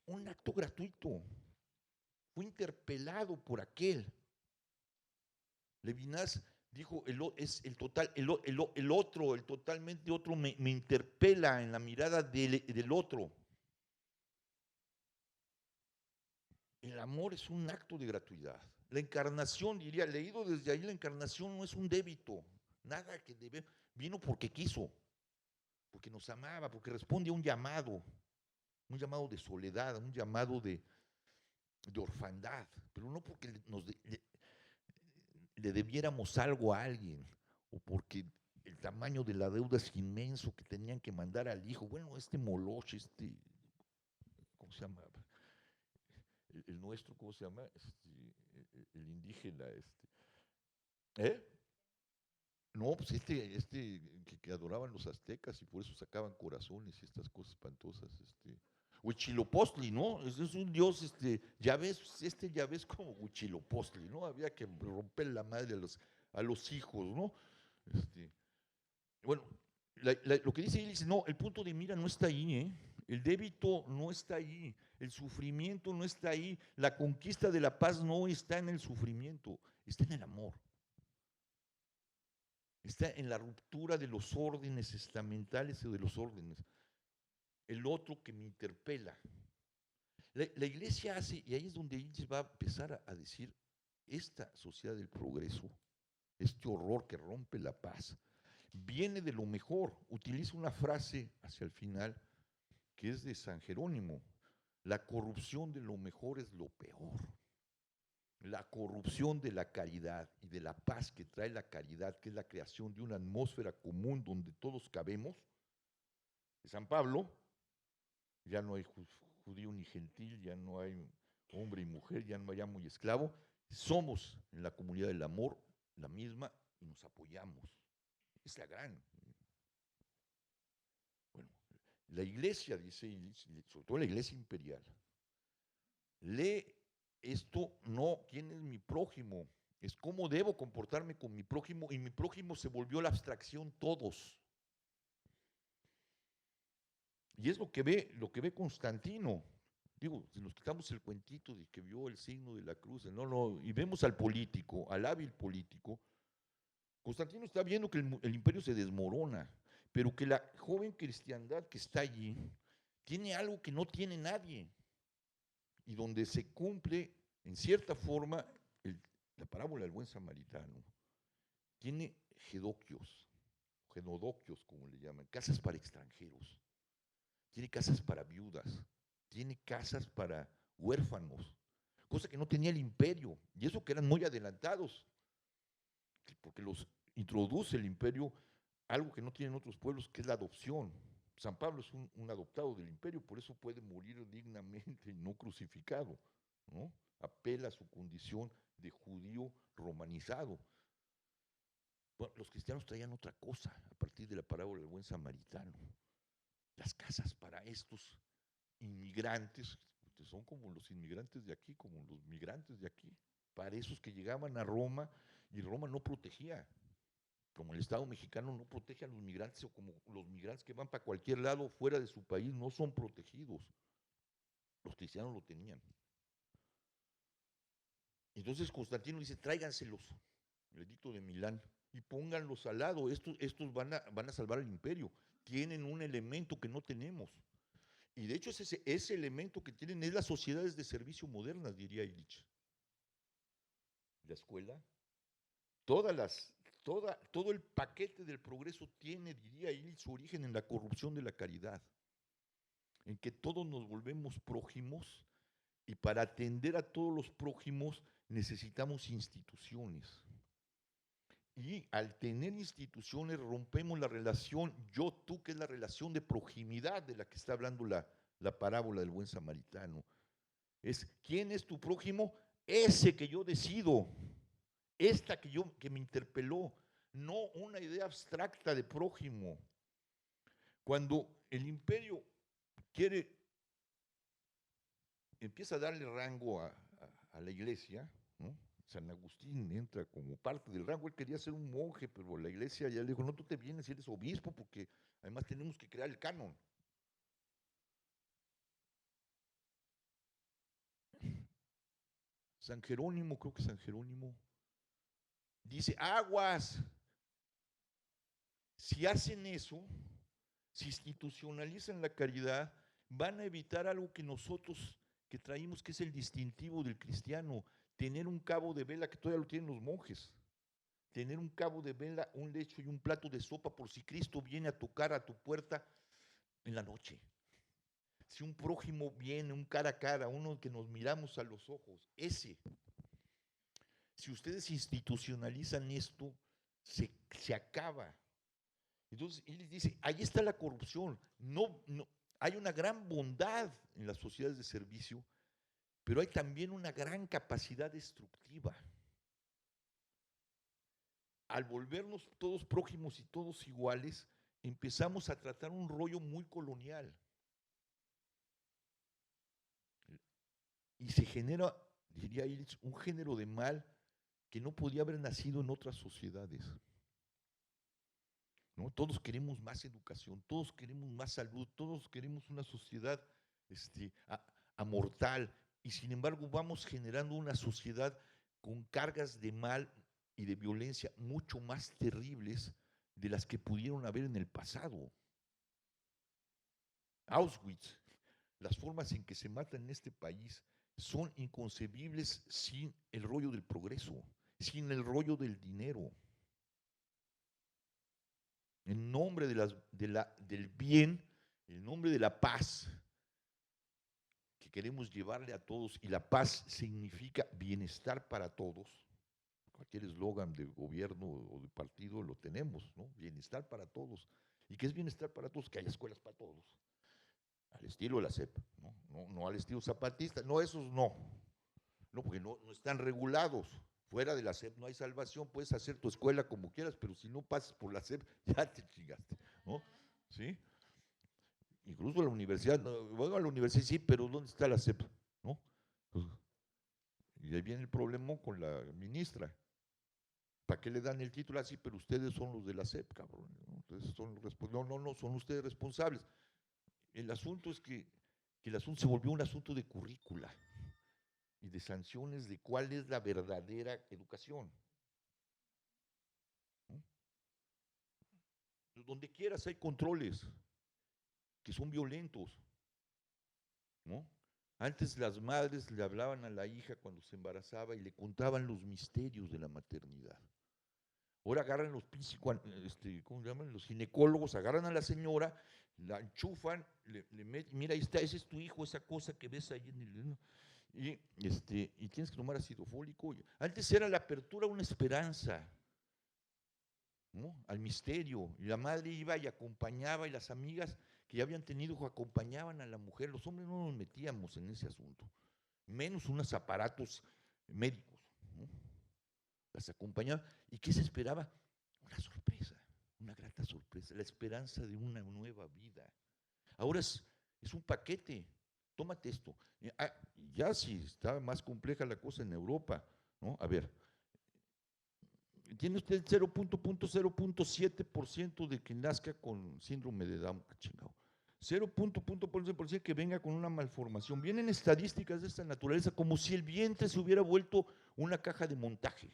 Un acto gratuito. Fue interpelado por aquel. Levinas dijo, el totalmente otro me interpela en la mirada del otro. El amor es un acto de gratuidad. La encarnación, diría, leído desde ahí, la encarnación no es un débito. Nada que debe, vino porque quiso, porque nos amaba, porque responde a un llamado de soledad, un llamado de orfandad, pero no porque le debiéramos algo a alguien, o porque el tamaño de la deuda es inmenso que tenían que mandar al hijo. Bueno, Moloch, ¿cómo se llama? El nuestro, ¿cómo se llama? El indígena, No, pues que adoraban los aztecas y por eso sacaban corazones y estas cosas espantosas. Huitzilopochtli, ¿no? Es un dios, ya ves como Huitzilopochtli, ¿no? Había que romper la madre a los hijos, ¿no? Este, bueno, lo que dice él dice, no, el punto de mira no está ahí, ¿eh? El débito no está ahí, el sufrimiento no está ahí, la conquista de la paz no está en el sufrimiento, está en el amor. Está en la ruptura de los órdenes estamentales o de los órdenes. El otro que me interpela. La iglesia hace, y ahí es donde Illich va a empezar a decir, esta sociedad del progreso, este horror que rompe la paz, viene de lo mejor. Utiliza una frase hacia el final que es de San Jerónimo. La corrupción de lo mejor es lo peor. La corrupción de la caridad y de la paz que trae la caridad, que es la creación de una atmósfera común donde todos cabemos. De San Pablo, ya no hay judío ni gentil, ya no hay hombre y mujer, ya no hay amo y esclavo. Somos en la comunidad del amor la misma y nos apoyamos. Es la gran. Bueno, la iglesia, dice, sobre todo la iglesia imperial, lee esto, no, ¿quién es mi prójimo? Es cómo debo comportarme con mi prójimo, y mi prójimo se volvió la abstracción todos. Y es lo que ve Constantino. Digo, si nos quitamos el cuentito de que vio el signo de la cruz, y vemos al político, al hábil político, Constantino está viendo que el imperio se desmorona, pero que la joven cristiandad que está allí tiene algo que no tiene nadie, y donde se cumple, en cierta forma, la parábola del buen samaritano. Tiene genodoquios, como le llaman, casas para extranjeros, tiene casas para viudas, tiene casas para huérfanos, cosa que no tenía el imperio, y eso que eran muy adelantados, porque los introduce el imperio algo que no tienen otros pueblos, que es la adopción. San Pablo es un adoptado del imperio, por eso puede morir dignamente y no crucificado, ¿no? Apela a su condición de judío romanizado. Bueno, los cristianos traían otra cosa a partir de la parábola del buen samaritano. Las casas para estos inmigrantes, que son como los inmigrantes de aquí, como los migrantes de aquí, para esos que llegaban a Roma y Roma no protegía, como el Estado mexicano no protege a los migrantes, o como los migrantes que van para cualquier lado fuera de su país no son protegidos. Los cristianos lo tenían. Entonces Constantino dice, tráiganselos, el edicto de Milán, y pónganlos al lado, estos van a salvar al imperio, tienen un elemento que no tenemos. Y de hecho ese elemento que tienen es las sociedades de servicio modernas, diría Illich. La escuela, todo el paquete del progreso tiene, diría Illich, su origen en la corrupción de la caridad, en que todos nos volvemos prójimos, y para atender a todos los prójimos necesitamos instituciones. Y al tener instituciones rompemos la relación yo-tú, que es la relación de proximidad de la que está hablando la parábola del buen samaritano. Es, ¿quién es tu prójimo? Ese que yo decido, esta que me interpeló, no una idea abstracta de prójimo. Cuando el imperio empieza a darle rango a la iglesia, ¿no? San Agustín entra como parte del rango. Él quería ser un monje, pero la iglesia ya le dijo, no, tú te vienes y eres obispo, porque además tenemos que crear el canon. San Jerónimo, creo que San Jerónimo, dice, aguas, si hacen eso, si institucionalizan la caridad, van a evitar algo que nosotros que traímos, que es el distintivo del cristiano, tener un cabo de vela, que todavía lo tienen los monjes, tener un cabo de vela, un lecho y un plato de sopa por si Cristo viene a tocar a tu puerta en la noche. Si un prójimo viene, un cara a cara, uno que nos miramos a los ojos, si ustedes institucionalizan esto, se acaba. Entonces, él les dice, ahí está la corrupción. No, hay una gran bondad en las sociedades de servicio, pero hay también una gran capacidad destructiva. al volvernos todos prójimos y todos iguales, empezamos a tratar un rollo muy colonial. Y se genera, diría Illich, un género de mal que no podía haber nacido en otras sociedades. ¿No? Todos queremos más educación, todos queremos más salud, todos queremos una sociedad amortal, y sin embargo vamos generando una sociedad con cargas de mal y de violencia mucho más terribles de las que pudieron haber en el pasado. Auschwitz, las formas en que se matan en este país son inconcebibles sin el rollo del progreso, sin el rollo del dinero. En nombre del bien, en nombre de la paz que queremos llevarle a todos, y la paz significa bienestar para todos. Cualquier eslogan de gobierno o de partido lo tenemos, ¿no? Bienestar para todos. ¿Y qué es bienestar para todos? Que haya escuelas para todos. Al estilo de la SEP, no al estilo zapatista. No, esos no. No, porque no están regulados. Fuera de la SEP no hay salvación, puedes hacer tu escuela como quieras, pero si no pasas por la SEP, ya te chingaste, ¿no? ¿Sí? Incluso la universidad, bueno, a la universidad sí, pero ¿dónde está la SEP? ¿No? Pues, y ahí viene el problema con la ministra. ¿Para qué le dan el título así? Pero ustedes son los de la SEP, cabrón. ¿No? Entonces son no, son ustedes responsables. El asunto es que el asunto se volvió un asunto de currícula y de sanciones de cuál es la verdadera educación. ¿No? Donde quieras hay controles que son violentos, ¿no? Antes las madres le hablaban a la hija cuando se embarazaba y le contaban los misterios de la maternidad. Ahora agarran los ¿cómo se llaman? Los ginecólogos, agarran a la señora, la enchufan, le meten, mira, ahí está, ese es tu hijo, esa cosa que ves ahí en el... Y tienes que tomar ácido fólico. Antes era la apertura una esperanza, ¿no? Al misterio. Y la madre iba y acompañaba, y las amigas que ya habían tenido hijos acompañaban a la mujer. Los hombres no nos metíamos en ese asunto, menos unos aparatos médicos, ¿no? Las acompañaban. ¿Y qué se esperaba? Una sorpresa, una grata sorpresa, la esperanza de una nueva vida. Ahora es un paquete. Tómate esto. Ya sí está más compleja la cosa en Europa, ¿no? A ver, tiene usted 0.0.7% de que nazca con síndrome de Down, chingado. 0.0.7% que venga con una malformación. Vienen estadísticas de esta naturaleza como si el vientre se hubiera vuelto una caja de montaje,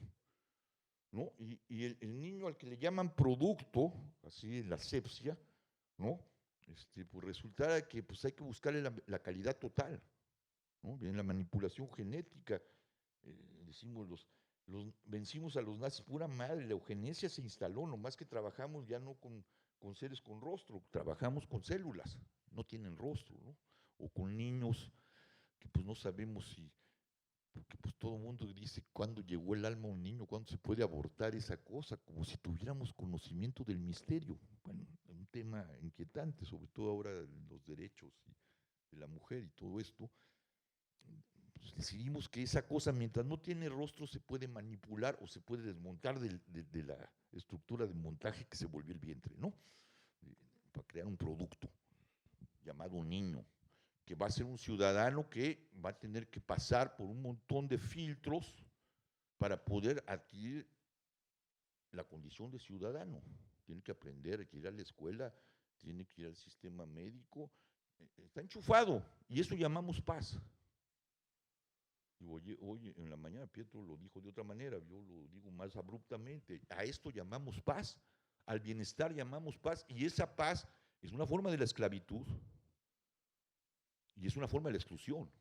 ¿no? Y el niño al que le llaman producto, así la asepsia, ¿no? Pues resulta que pues hay que buscarle la calidad total, ¿no? Viene la manipulación genética, decimos vencimos a los nazis, pura madre, la eugenesia se instaló, nomás que trabajamos ya no con seres con rostro, trabajamos con células, no tienen rostro, ¿no? O con niños que pues no sabemos si, porque pues todo el mundo dice cuándo llegó el alma a un niño, cuándo se puede abortar esa cosa, como si tuviéramos conocimiento del misterio. Bueno, un tema inquietante, sobre todo ahora los derechos de la mujer y todo esto. Pues decidimos que esa cosa, mientras no tiene rostro, se puede manipular o se puede desmontar de la estructura de montaje que se volvió el vientre, ¿no? Para crear un producto llamado niño, que va a ser un ciudadano que va a tener que pasar por un montón de filtros para poder adquirir la condición de ciudadano. Tiene que aprender, hay que ir a la escuela, tiene que ir al sistema médico, está enchufado, y eso llamamos paz. Y hoy en la mañana Pietro lo dijo de otra manera, yo lo digo más abruptamente, a esto llamamos paz, al bienestar llamamos paz, y esa paz es una forma de la esclavitud, y es una forma de la exclusión,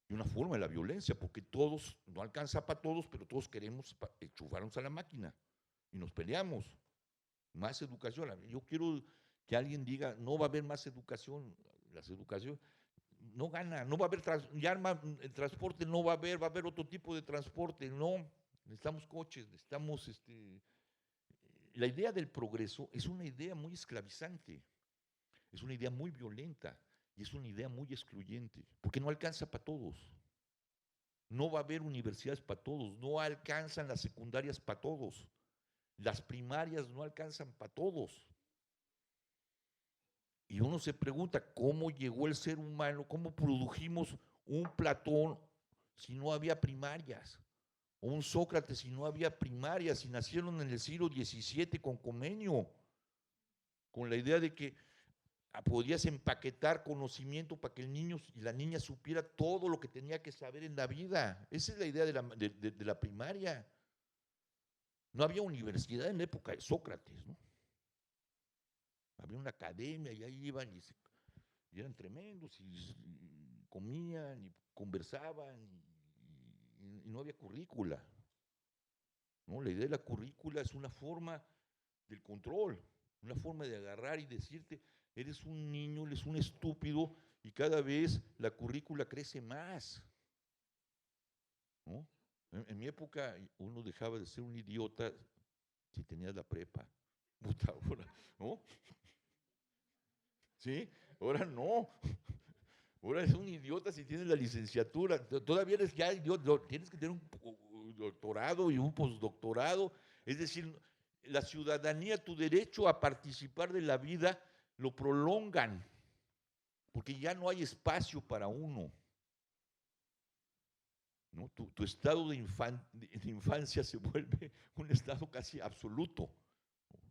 y una forma de la violencia, porque todos, no alcanza para todos, pero todos queremos enchufarnos a la máquina, y nos peleamos. Más educación. Yo quiero que alguien diga, no va a haber más educación, las educaciones, no gana, no va a haber el transporte, no va a haber otro tipo de transporte, no, necesitamos coches, necesitamos, la idea del progreso es una idea muy esclavizante, es una idea muy violenta y es una idea muy excluyente, porque no alcanza para todos, no va a haber universidades para todos, no alcanzan las secundarias para todos, Las primarias no alcanzan para todos. Y uno se pregunta, ¿cómo llegó el ser humano? ¿Cómo produjimos un Platón si no había primarias? O un Sócrates si no había primarias, si nacieron en el siglo XVII con Comenio, con la idea de que podías empaquetar conocimiento para que el niño y la niña supiera todo lo que tenía que saber en la vida. Esa es la idea de la primaria. No había universidad en la época de Sócrates, ¿no? Había una academia y ahí iban y eran tremendos y comían y conversaban y no había currícula, ¿no? La idea de la currícula es una forma del control, una forma de agarrar y decirte, eres un niño, eres un estúpido y cada vez la currícula crece más, ¿no? En mi época uno dejaba de ser un idiota si tenías la prepa. Puta, ahora, ¿no? ¿Sí? Ahora no. Ahora es un idiota si tienes la licenciatura. Todavía eres ya idiota, tienes que tener un doctorado y un postdoctorado. Es decir, la ciudadanía, tu derecho a participar de la vida, lo prolongan, porque ya no hay espacio para uno, ¿no? Tu estado de infancia se vuelve un estado casi absoluto,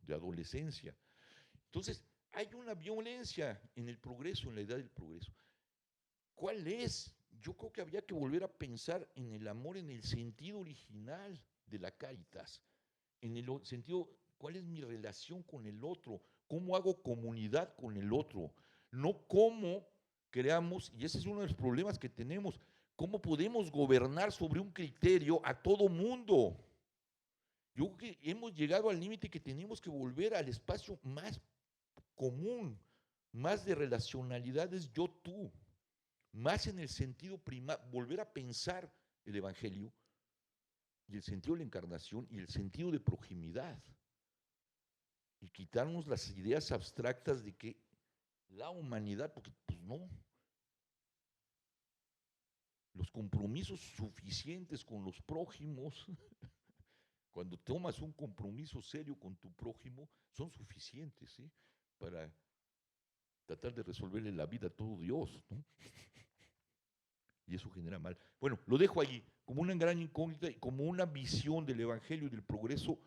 de adolescencia. Entonces, hay una violencia en el progreso, en la edad del progreso. ¿Cuál es? Yo creo que habría que volver a pensar en el amor en el sentido original de la Cáritas, en el sentido, ¿cuál es mi relación con el otro? ¿Cómo hago comunidad con el otro? No cómo creamos, y ese es uno de los problemas que tenemos, cómo podemos gobernar sobre un criterio a todo mundo. Yo creo que hemos llegado al límite que tenemos que volver al espacio más común, más de relacionalidades yo-tú, más en el sentido volver a pensar el Evangelio y el sentido de la encarnación y el sentido de proximidad. Y quitarnos las ideas abstractas de que la humanidad, porque pues no, los compromisos suficientes con los prójimos, cuando tomas un compromiso serio con tu prójimo, son suficientes, ¿sí? Para tratar de resolverle la vida a todo Dios, ¿no? Y eso genera mal. Bueno, lo dejo allí como una gran incógnita y como una visión del Evangelio y del progreso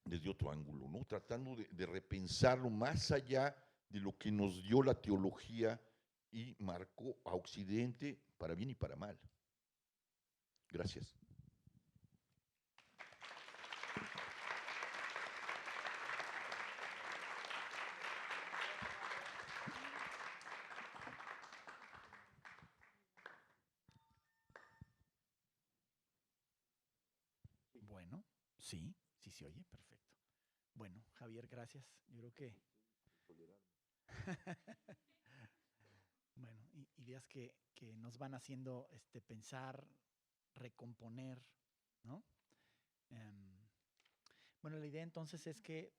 desde otro ángulo, ¿no? Tratando de repensarlo más allá de lo que nos dio la teología y marcó a Occidente para bien y para mal. Gracias. Bueno, sí, sí se oye, perfecto. Bueno, Javier, gracias. Yo creo que bueno, ideas que nos van haciendo pensar, recomponer, ¿no? Bueno, la idea entonces es que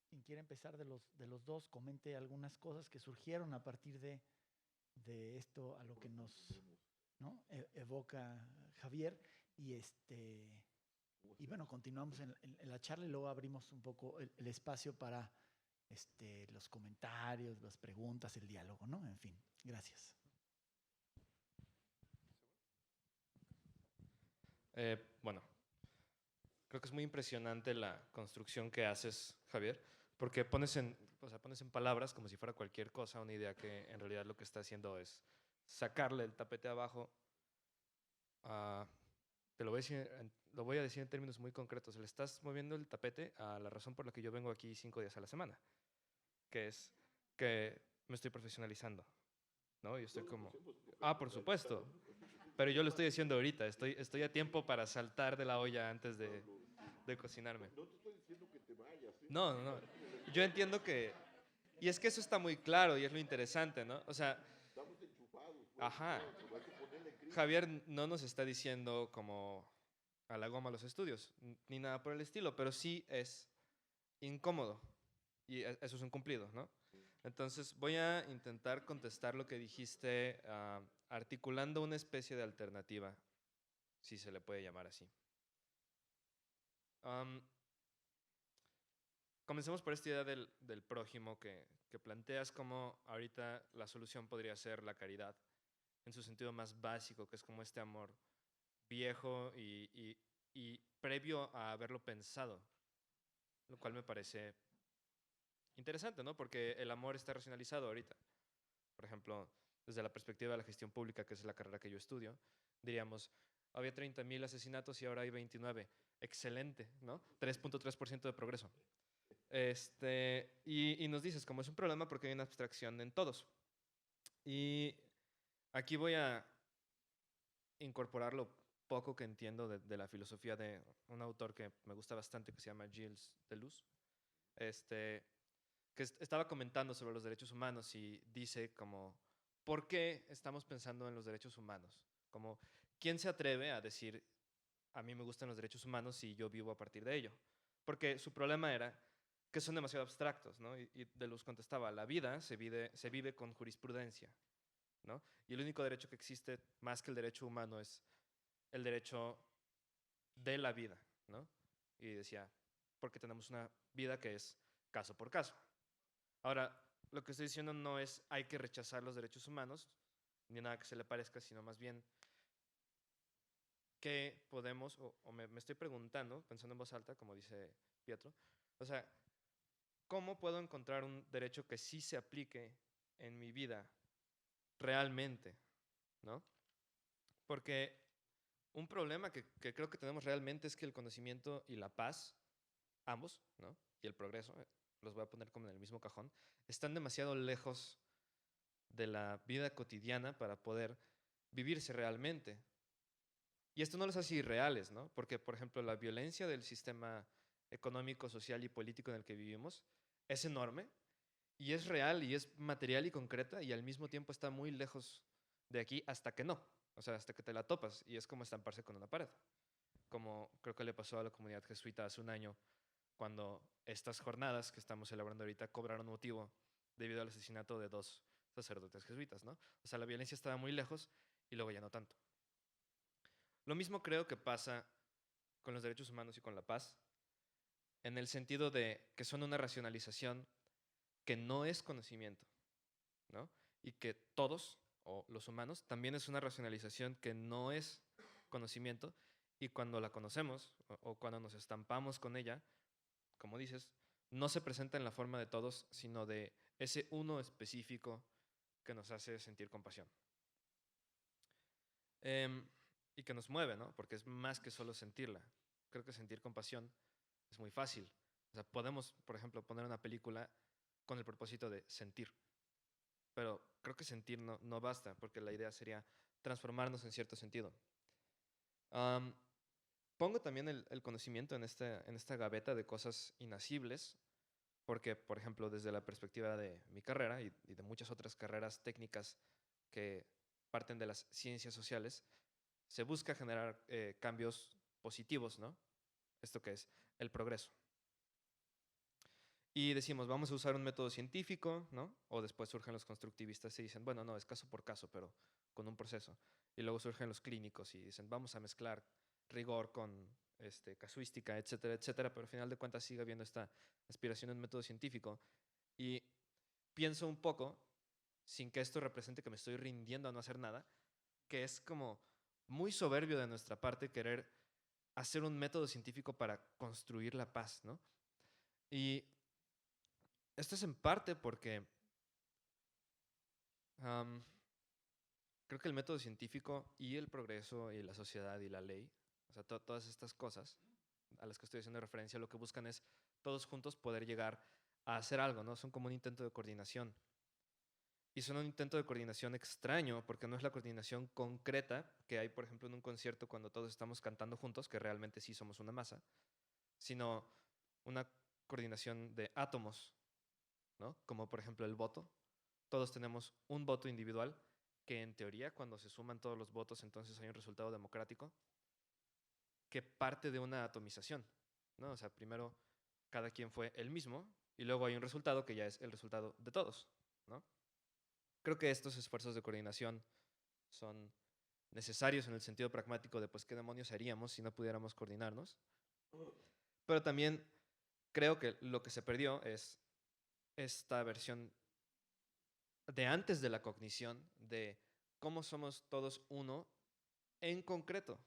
quien quiera empezar de los dos comente algunas cosas que surgieron a partir de esto a lo que nos, ¿no? Evoca Javier y bueno, continuamos en la charla y luego abrimos un poco el espacio para los comentarios, las preguntas, el diálogo, ¿no? En fin, gracias. Bueno, creo que es muy impresionante la construcción que haces, Javier, porque pones en palabras como si fuera cualquier cosa una idea que en realidad lo que está haciendo es sacarle el tapete abajo. Te lo voy a decir en términos muy concretos. Le estás moviendo el tapete a la razón por la que yo vengo aquí 5 días a la semana, que es que me estoy profesionalizando, ¿no? Y estoy como, por supuesto, pero yo lo estoy diciendo ahorita, estoy a tiempo para saltar de la olla antes de cocinarme. No te estoy diciendo que te vayas, ¿eh? No, no, no. Yo entiendo que, y es que eso está muy claro y es lo interesante, ¿no? O sea, Estamos enchufados. ajá. Javier no nos está diciendo como a la goma los estudios, ni nada por el estilo, pero sí es incómodo. Y eso es un cumplido, ¿no? Entonces voy a intentar contestar lo que dijiste articulando una especie de alternativa, si se le puede llamar así. comencemos por esta idea del prójimo que planteas como ahorita la solución podría ser la caridad, en su sentido más básico, que es como este amor viejo y previo a haberlo pensado, lo cual me parece interesante, ¿no? Porque el amor está racionalizado ahorita. Por ejemplo, desde la perspectiva de la gestión pública, que es la carrera que yo estudio, diríamos, había 30.000 asesinatos y ahora hay 29. Excelente, ¿no? 3.3% de progreso. Y nos dices, como es un problema porque hay una abstracción en todos. Y aquí voy a incorporar lo poco que entiendo de la filosofía de un autor que me gusta bastante, que se llama Gilles Deleuze, que estaba comentando sobre los derechos humanos y dice como, ¿por qué estamos pensando en los derechos humanos? Como, ¿quién se atreve a decir, a mí me gustan los derechos humanos y yo vivo a partir de ello? Porque su problema era que son demasiado abstractos, ¿no? Y Deleuze contestaba, la vida se vive con jurisprudencia, ¿no? Y el único derecho que existe más que el derecho humano es el derecho de la vida, ¿no? Y decía, porque tenemos una vida que es caso por caso. Ahora, lo que estoy diciendo no es hay que rechazar los derechos humanos, ni nada que se le parezca, sino más bien qué podemos, o me estoy preguntando, pensando en voz alta, como dice Pietro, o sea, ¿cómo puedo encontrar un derecho que sí se aplique en mi vida realmente, ¿no? Porque un problema que creo que tenemos realmente es que el conocimiento y la paz, ambos, ¿no? Y el progreso, los voy a poner como en el mismo cajón, están demasiado lejos de la vida cotidiana para poder vivirse realmente. Y esto no los hace irreales, ¿no? Porque, por ejemplo, la violencia del sistema económico, social y político en el que vivimos es enorme y es real y es material y concreta y al mismo tiempo está muy lejos de aquí hasta que no. O sea, hasta que te la topas y es como estamparse con una pared. Como creo que le pasó a la comunidad jesuita hace un año cuando estas jornadas que estamos celebrando ahorita cobraron motivo debido al asesinato de 2 sacerdotes jesuitas, ¿no? O sea, la violencia estaba muy lejos y luego ya no tanto. Lo mismo creo que pasa con los derechos humanos y con la paz, en el sentido de que son una racionalización que no es conocimiento, ¿no? Y que todos, o los humanos, también es una racionalización que no es conocimiento, y cuando la conocemos, o cuando nos estampamos con ella, como dices, no se presenta en la forma de todos, sino de ese uno específico que nos hace sentir compasión. Y que nos mueve, ¿no? Porque es más que solo sentirla. Creo que sentir compasión es muy fácil. O sea, podemos, por ejemplo, poner una película con el propósito de sentir. Pero creo que sentir no basta, porque la idea sería transformarnos en cierto sentido. Pongo también el conocimiento en esta gaveta de cosas inasibles, porque, por ejemplo, desde la perspectiva de mi carrera y de muchas otras carreras técnicas que parten de las ciencias sociales, se busca generar cambios positivos, ¿no? Esto que es el progreso. Y decimos, vamos a usar un método científico, ¿no? O después surgen los constructivistas y dicen, bueno, no, es caso por caso, pero con un proceso. Y luego surgen los clínicos y dicen, vamos a mezclar rigor con casuística, etcétera, etcétera, pero al final de cuentas sigue habiendo esta aspiración a un método científico. Y pienso un poco, sin que esto represente que me estoy rindiendo a no hacer nada, que es como muy soberbio de nuestra parte querer hacer un método científico para construir la paz, ¿no? Y esto es en parte porque creo que el método científico y el progreso y la sociedad y la ley, o sea, todas estas cosas a las que estoy haciendo referencia, lo que buscan es todos juntos poder llegar a hacer algo, ¿no? Son como un intento de coordinación. Y son un intento de coordinación extraño, porque no es la coordinación concreta que hay, por ejemplo, en un concierto cuando todos estamos cantando juntos, que realmente sí somos una masa, sino una coordinación de átomos, ¿no? Como por ejemplo el voto. Todos tenemos un voto individual, que en teoría, cuando se suman todos los votos, entonces hay un resultado democrático que parte de una atomización, ¿no? O sea, primero cada quien fue el mismo y luego hay un resultado que ya es el resultado de todos, ¿no? Creo que estos esfuerzos de coordinación son necesarios en el sentido pragmático de, pues, ¿qué demonios haríamos si no pudiéramos coordinarnos? Pero también creo que lo que se perdió es esta versión de antes de la cognición, de cómo somos todos uno en concreto,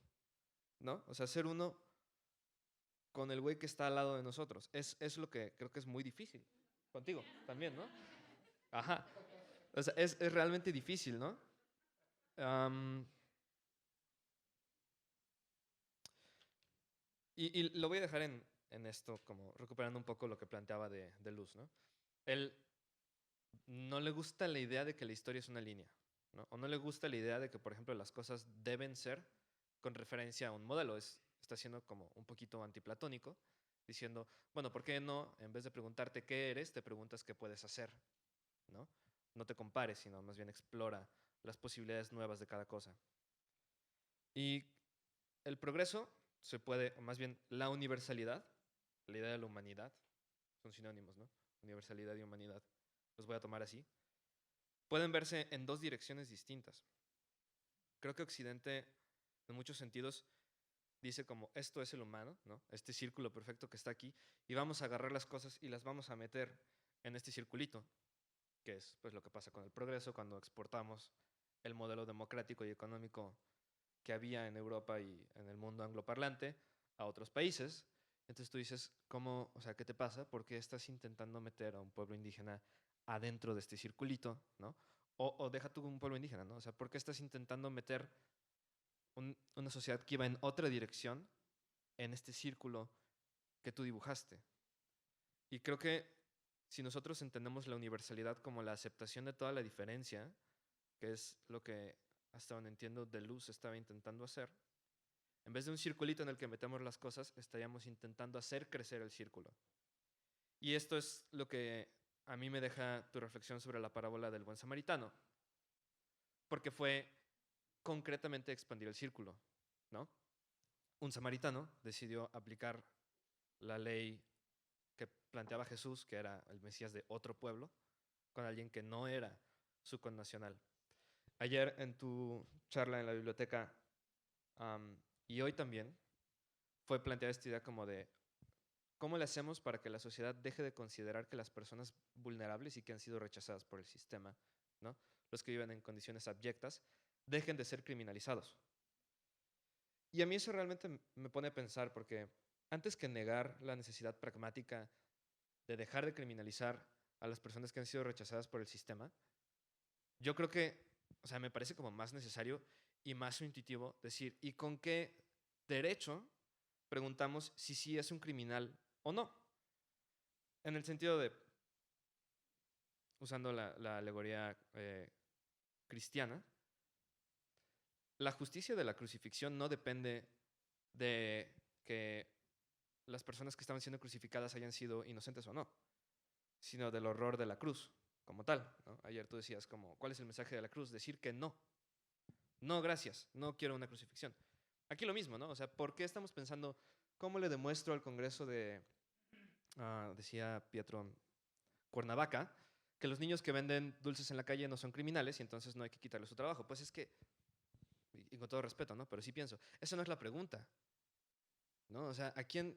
¿no? O sea, ser uno con el güey que está al lado de nosotros. Es lo que creo que es muy difícil. Contigo también, ¿no? Ajá. O sea, es realmente difícil, ¿no? Y lo voy a dejar en esto, como recuperando un poco lo que planteaba de Luz, ¿no? Él no le gusta la idea de que la historia es una línea, ¿no? O no le gusta la idea de que, por ejemplo, las cosas deben ser con referencia a un modelo. Está siendo como un poquito antiplatónico, diciendo, bueno, ¿por qué no, en vez de preguntarte qué eres, te preguntas qué puedes hacer, ¿no? No te compares, sino más bien explora las posibilidades nuevas de cada cosa. Y el progreso se puede, o más bien la universalidad, la idea de la humanidad, son sinónimos, ¿no? Universalidad y humanidad, los voy a tomar así, pueden verse en dos direcciones distintas. Creo que Occidente, en muchos sentidos, dice como esto es el humano, ¿no? Este círculo perfecto que está aquí, y vamos a agarrar las cosas y las vamos a meter en este circulito, que es pues lo que pasa con el progreso cuando exportamos el modelo democrático y económico que había en Europa y en el mundo angloparlante a otros países. Entonces tú dices, ¿cómo, o sea, qué te pasa? ¿Por qué estás intentando meter a un pueblo indígena adentro de este circulito, ¿no? O deja tú un pueblo indígena, ¿no? O sea, ¿por qué estás intentando meter una sociedad que iba en otra dirección en este círculo que tú dibujaste? Y creo que si nosotros entendemos la universalidad como la aceptación de toda la diferencia, que es lo que hasta donde entiendo Deleuze estaba intentando hacer, en vez de un circulito en el que metemos las cosas, estaríamos intentando hacer crecer el círculo. Y esto es lo que a mí me deja tu reflexión sobre la parábola del buen samaritano, porque fue concretamente expandir el círculo, ¿no? Un samaritano decidió aplicar la ley que planteaba Jesús, que era el Mesías de otro pueblo, con alguien que no era su connacional. Ayer en tu charla en la biblioteca, y hoy también, fue planteada esta idea como de cómo le hacemos para que la sociedad deje de considerar que las personas vulnerables y que han sido rechazadas por el sistema, ¿no? Los que viven en condiciones abyectas, dejen de ser criminalizados. Y a mí eso realmente me pone a pensar, porque antes que negar la necesidad pragmática de dejar de criminalizar a las personas que han sido rechazadas por el sistema, yo creo que, o sea, me parece como más necesario y más intuitivo decir, ¿y con qué derecho preguntamos si sí es un criminal o no? En el sentido de, usando la alegoría cristiana, la justicia de la crucifixión no depende de que las personas que estaban siendo crucificadas hayan sido inocentes o no, sino del horror de la cruz como tal, ¿no? Ayer tú decías como, ¿cuál es el mensaje de la cruz? Decir que no. No, gracias, no quiero una crucifixión. Aquí lo mismo, ¿no? O sea, ¿por qué estamos pensando, cómo le demuestro al Congreso de, decía Pietro, Cuernavaca, que los niños que venden dulces en la calle no son criminales y entonces no hay que quitarles su trabajo? Pues es que, y con todo respeto, ¿no? Pero sí pienso, esa no es la pregunta, ¿no? O sea, ¿a quién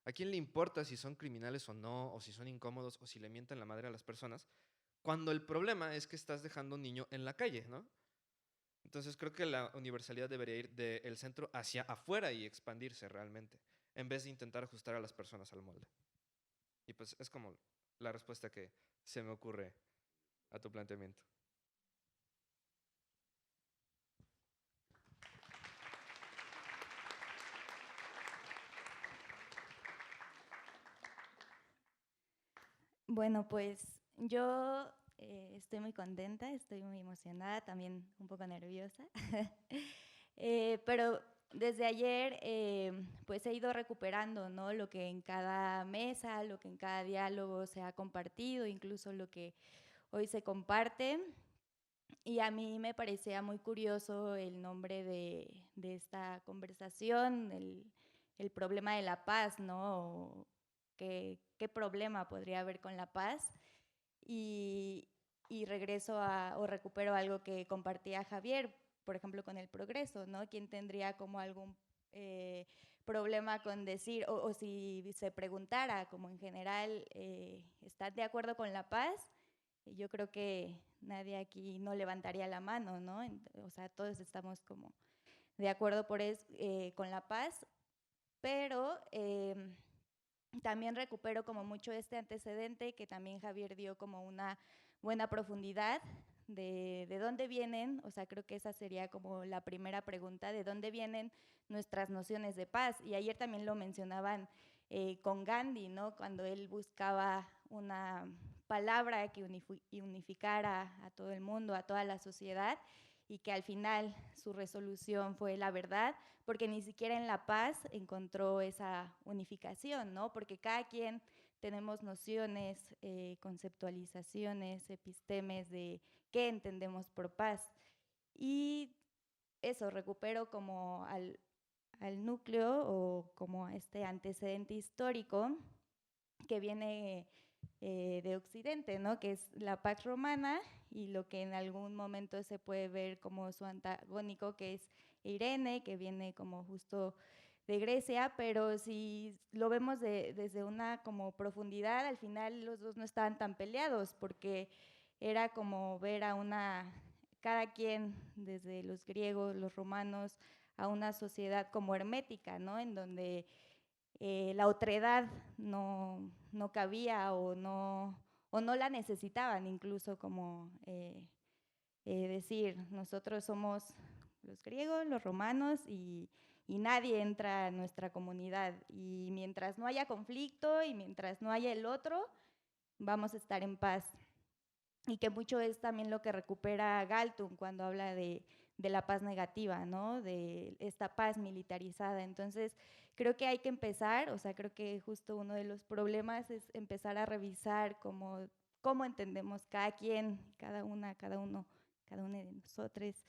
le importa si son criminales o no, o si son incómodos, o si le mientan la madre a las personas, cuando el problema es que estás dejando a un niño en la calle, ¿no? Entonces creo que la universalidad debería ir del centro hacia afuera y expandirse realmente, en vez de intentar ajustar a las personas al molde. Y pues es como la respuesta que se me ocurre a tu planteamiento. Bueno, pues yo estoy muy contenta, estoy muy emocionada, también un poco nerviosa. Pero desde ayer pues he ido recuperando, ¿no? Lo que en cada mesa, lo que en cada diálogo se ha compartido, incluso lo que hoy se comparte. Y a mí me parecía muy curioso el nombre de esta conversación, el problema de la paz, ¿no? ¿Qué problema podría haber con la paz? Y, y regreso o recupero algo que compartía Javier, por ejemplo, con el progreso, ¿no? ¿Quién tendría como algún problema con decir, o si se preguntara como en general, ¿están de acuerdo con la paz? Yo creo que nadie aquí no levantaría la mano, ¿no? O sea, todos estamos como de acuerdo con la paz, pero también recupero como mucho este antecedente que también Javier dio como una buena profundidad de dónde vienen, o sea, creo que esa sería como la primera pregunta, de dónde vienen nuestras nociones de paz. Y ayer también lo mencionaban con Gandhi, ¿no? Cuando él buscaba una palabra que unificara a todo el mundo, a toda la sociedad, y que al final su resolución fue la verdad, porque ni siquiera en la paz encontró esa unificación, ¿no? Porque cada quien tenemos nociones, conceptualizaciones, epistemes de qué entendemos por paz. Y eso, recupero como al núcleo o como a este antecedente histórico que viene de Occidente, ¿no? Que es la Pax Romana y lo que en algún momento se puede ver como su antagónico, que es Irene, que viene como justo de Grecia, pero si lo vemos desde una como profundidad, al final los dos no estaban tan peleados, porque era como ver a cada quien, desde los griegos, los romanos, a una sociedad como hermética, ¿no? En donde la otredad no cabía o no la necesitaban, incluso como decir, nosotros somos los griegos, los romanos y nadie entra a nuestra comunidad. Y mientras no haya conflicto y mientras no haya el otro, vamos a estar en paz. Y que mucho es también lo que recupera Galtung cuando habla de la paz negativa, ¿no? De esta paz militarizada. Entonces, creo que hay que empezar, o sea, creo que justo uno de los problemas es empezar a revisar cómo entendemos cada quien, cada uno de nosotros,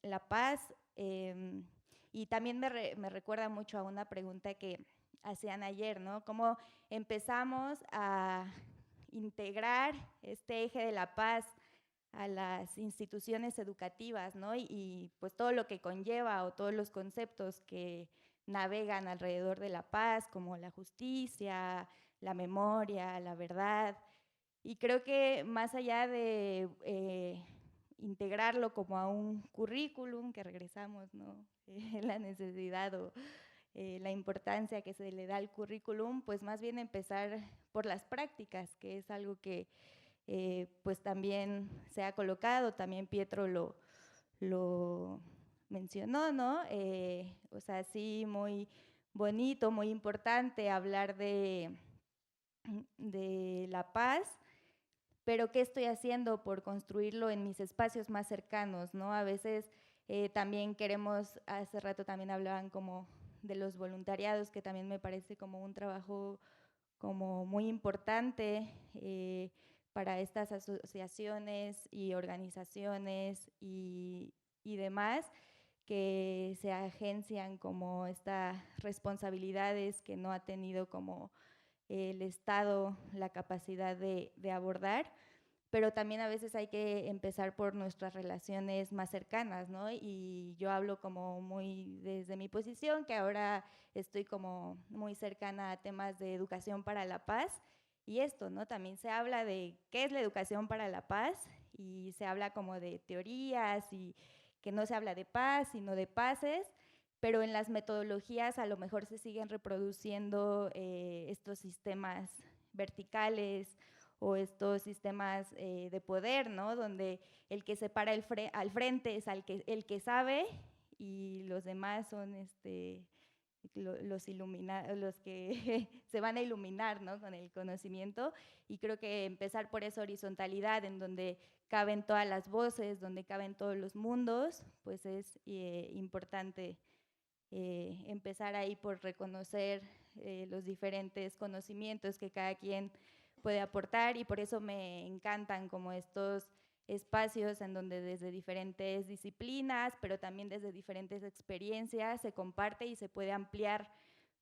la paz. Y también me recuerda mucho a una pregunta que hacían ayer, ¿no? Cómo empezamos a integrar este eje de la paz a las instituciones educativas, ¿no? Y pues todo lo que conlleva o todos los conceptos que navegan alrededor de la paz, como la justicia, la memoria, la verdad. Y creo que más allá de integrarlo como a un currículum, que regresamos, ¿no? La necesidad o la importancia que se le da al currículum, pues más bien empezar por las prácticas, que es algo que pues también se ha colocado, también Pietro lo mencionó, ¿no? O sea, sí, muy bonito, muy importante hablar de la paz, pero ¿qué estoy haciendo por construirlo en mis espacios más cercanos, ¿no? A veces también queremos, hace rato también hablaban como de los voluntariados, que también me parece como un trabajo como muy importante para estas asociaciones y organizaciones y demás que se agencian como estas responsabilidades que no ha tenido como el Estado la capacidad de abordar, pero también a veces hay que empezar por nuestras relaciones más cercanas, ¿no? Y yo hablo como muy desde mi posición, que ahora estoy como muy cercana a temas de educación para la paz, y esto, ¿no? También se habla de qué es la educación para la paz, y se habla como de teorías, y que no se habla de paz, sino de paces, pero en las metodologías a lo mejor se siguen reproduciendo estos sistemas verticales o estos sistemas de poder, ¿no? Donde el que se para al frente es el que sabe y los demás son los que se van a iluminar, ¿no? Con el conocimiento. Y creo que empezar por esa horizontalidad en donde caben todas las voces, donde caben todos los mundos, pues es importante empezar ahí por reconocer los diferentes conocimientos que cada quien puede aportar, y por eso me encantan como estos espacios en donde desde diferentes disciplinas, pero también desde diferentes experiencias se comparte y se puede ampliar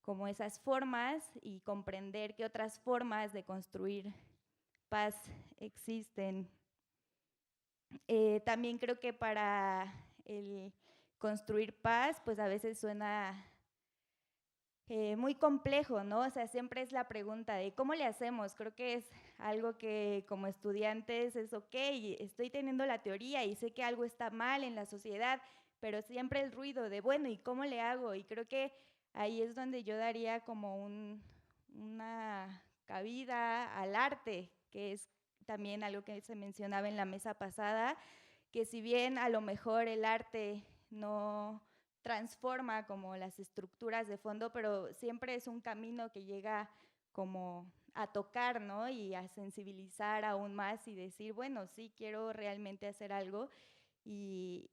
como esas formas y comprender qué otras formas de construir paz existen. También creo que para el construir paz, pues a veces suena muy complejo, ¿no? O sea, siempre es la pregunta de ¿cómo le hacemos? Creo que es algo que como estudiantes es ok, estoy teniendo la teoría y sé que algo está mal en la sociedad, pero siempre el ruido de, bueno, ¿y cómo le hago? Y creo que ahí es donde yo daría como una cabida al arte, que es también algo que se mencionaba en la mesa pasada, que si bien a lo mejor el arte no transforma como las estructuras de fondo, pero siempre es un camino que llega como a tocar, ¿no? Y a sensibilizar aún más y decir, bueno, sí, quiero realmente hacer algo. Y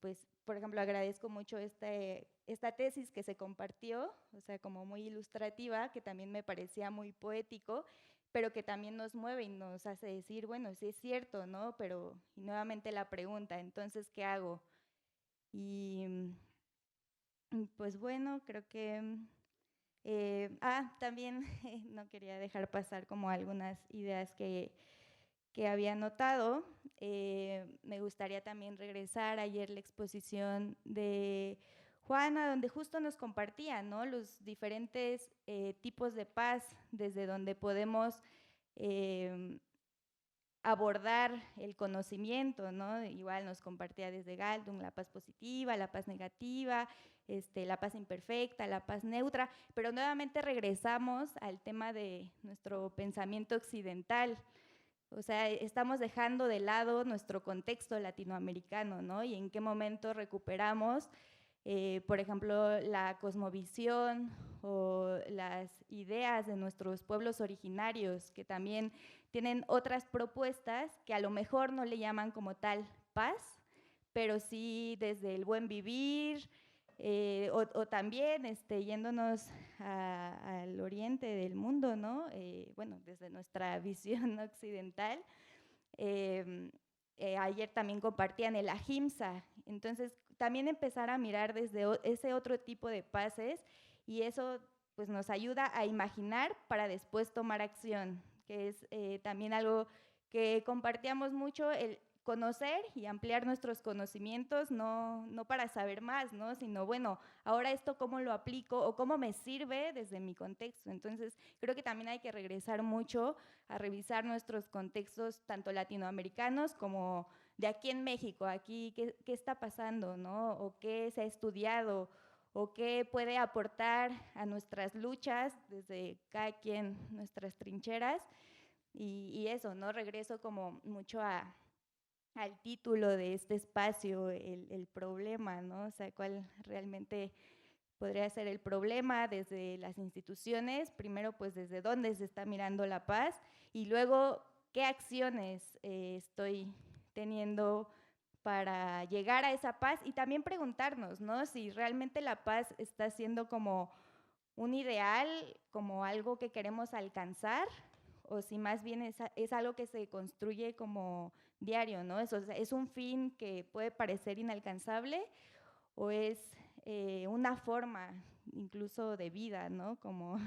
pues, por ejemplo, agradezco mucho esta tesis que se compartió, o sea, como muy ilustrativa, que también me parecía muy poético, pero que también nos mueve y nos hace decir, bueno, sí es cierto, ¿no? Pero y nuevamente la pregunta, entonces, ¿qué hago? Y pues bueno, creo que... también no quería dejar pasar como algunas ideas que había notado. Me gustaría también regresar ayer la exposición de Juana, donde justo nos compartía, ¿no? Los diferentes tipos de paz, desde donde podemos abordar el conocimiento, ¿no? Igual nos compartía desde Galtung la paz positiva, la paz negativa, la paz imperfecta, la paz neutra, pero nuevamente regresamos al tema de nuestro pensamiento occidental. O sea, estamos dejando de lado nuestro contexto latinoamericano, ¿no? Y en qué momento recuperamos, por ejemplo, la cosmovisión o las ideas de nuestros pueblos originarios, que también tienen otras propuestas que a lo mejor no le llaman como tal paz, pero sí desde el buen vivir, o también yéndonos al oriente del mundo, ¿no? Bueno, desde nuestra visión occidental. Ayer también compartían el ahimsa, entonces también empezar a mirar desde ese otro tipo de paces, y eso pues nos ayuda a imaginar para después tomar acción, que es también algo que compartíamos mucho, el conocer y ampliar nuestros conocimientos, no para saber más, ¿no? Sino, bueno, ahora esto cómo lo aplico o cómo me sirve desde mi contexto. Entonces, creo que también hay que regresar mucho a revisar nuestros contextos, tanto latinoamericanos como de aquí en México, aquí qué está pasando, ¿no? O qué se ha estudiado, o qué puede aportar a nuestras luchas desde cada quien, nuestras trincheras. Y eso, ¿no? Regreso como mucho al título de este espacio, el problema, ¿no? O sea, cuál realmente podría ser el problema desde las instituciones, primero pues desde dónde se está mirando la paz y luego qué acciones estoy teniendo para llegar a esa paz, y también preguntarnos, ¿no? Si realmente la paz está siendo como un ideal, como algo que queremos alcanzar, o si más bien es algo que se construye como diario, ¿no? Eso, o sea, es un fin que puede parecer inalcanzable o es una forma incluso de vida, ¿no? Como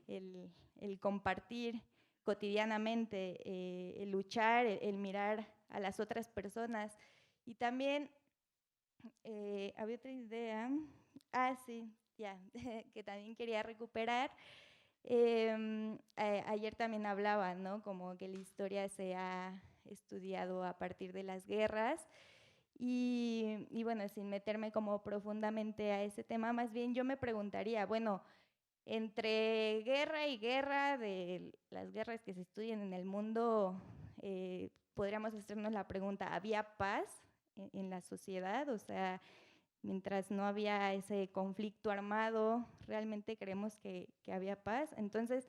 el compartir cotidianamente, el luchar, el mirar a las otras personas. Y también había otra idea, sí, ya, que también quería recuperar. Ayer también hablaba, ¿no? Como que la historia se ha estudiado a partir de las guerras. Y bueno, sin meterme como profundamente a ese tema, más bien yo me preguntaría, bueno, entre guerra y guerra, de las guerras que se estudian en el mundo, podríamos hacernos la pregunta, ¿había paz en la sociedad? O sea, mientras no había ese conflicto armado, ¿realmente creemos que había paz? Entonces,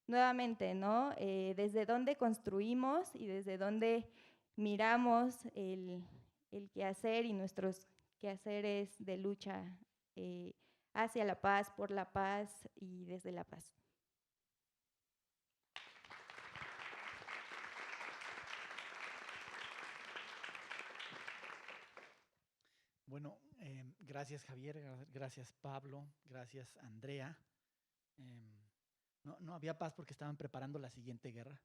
nuevamente, ¿no? Desde dónde construimos y desde dónde miramos el quehacer y nuestros quehaceres de lucha hacia la paz, por la paz y desde la paz. Bueno, gracias Javier, gracias Pablo, gracias Andrea. No había paz porque estaban preparando la siguiente guerra.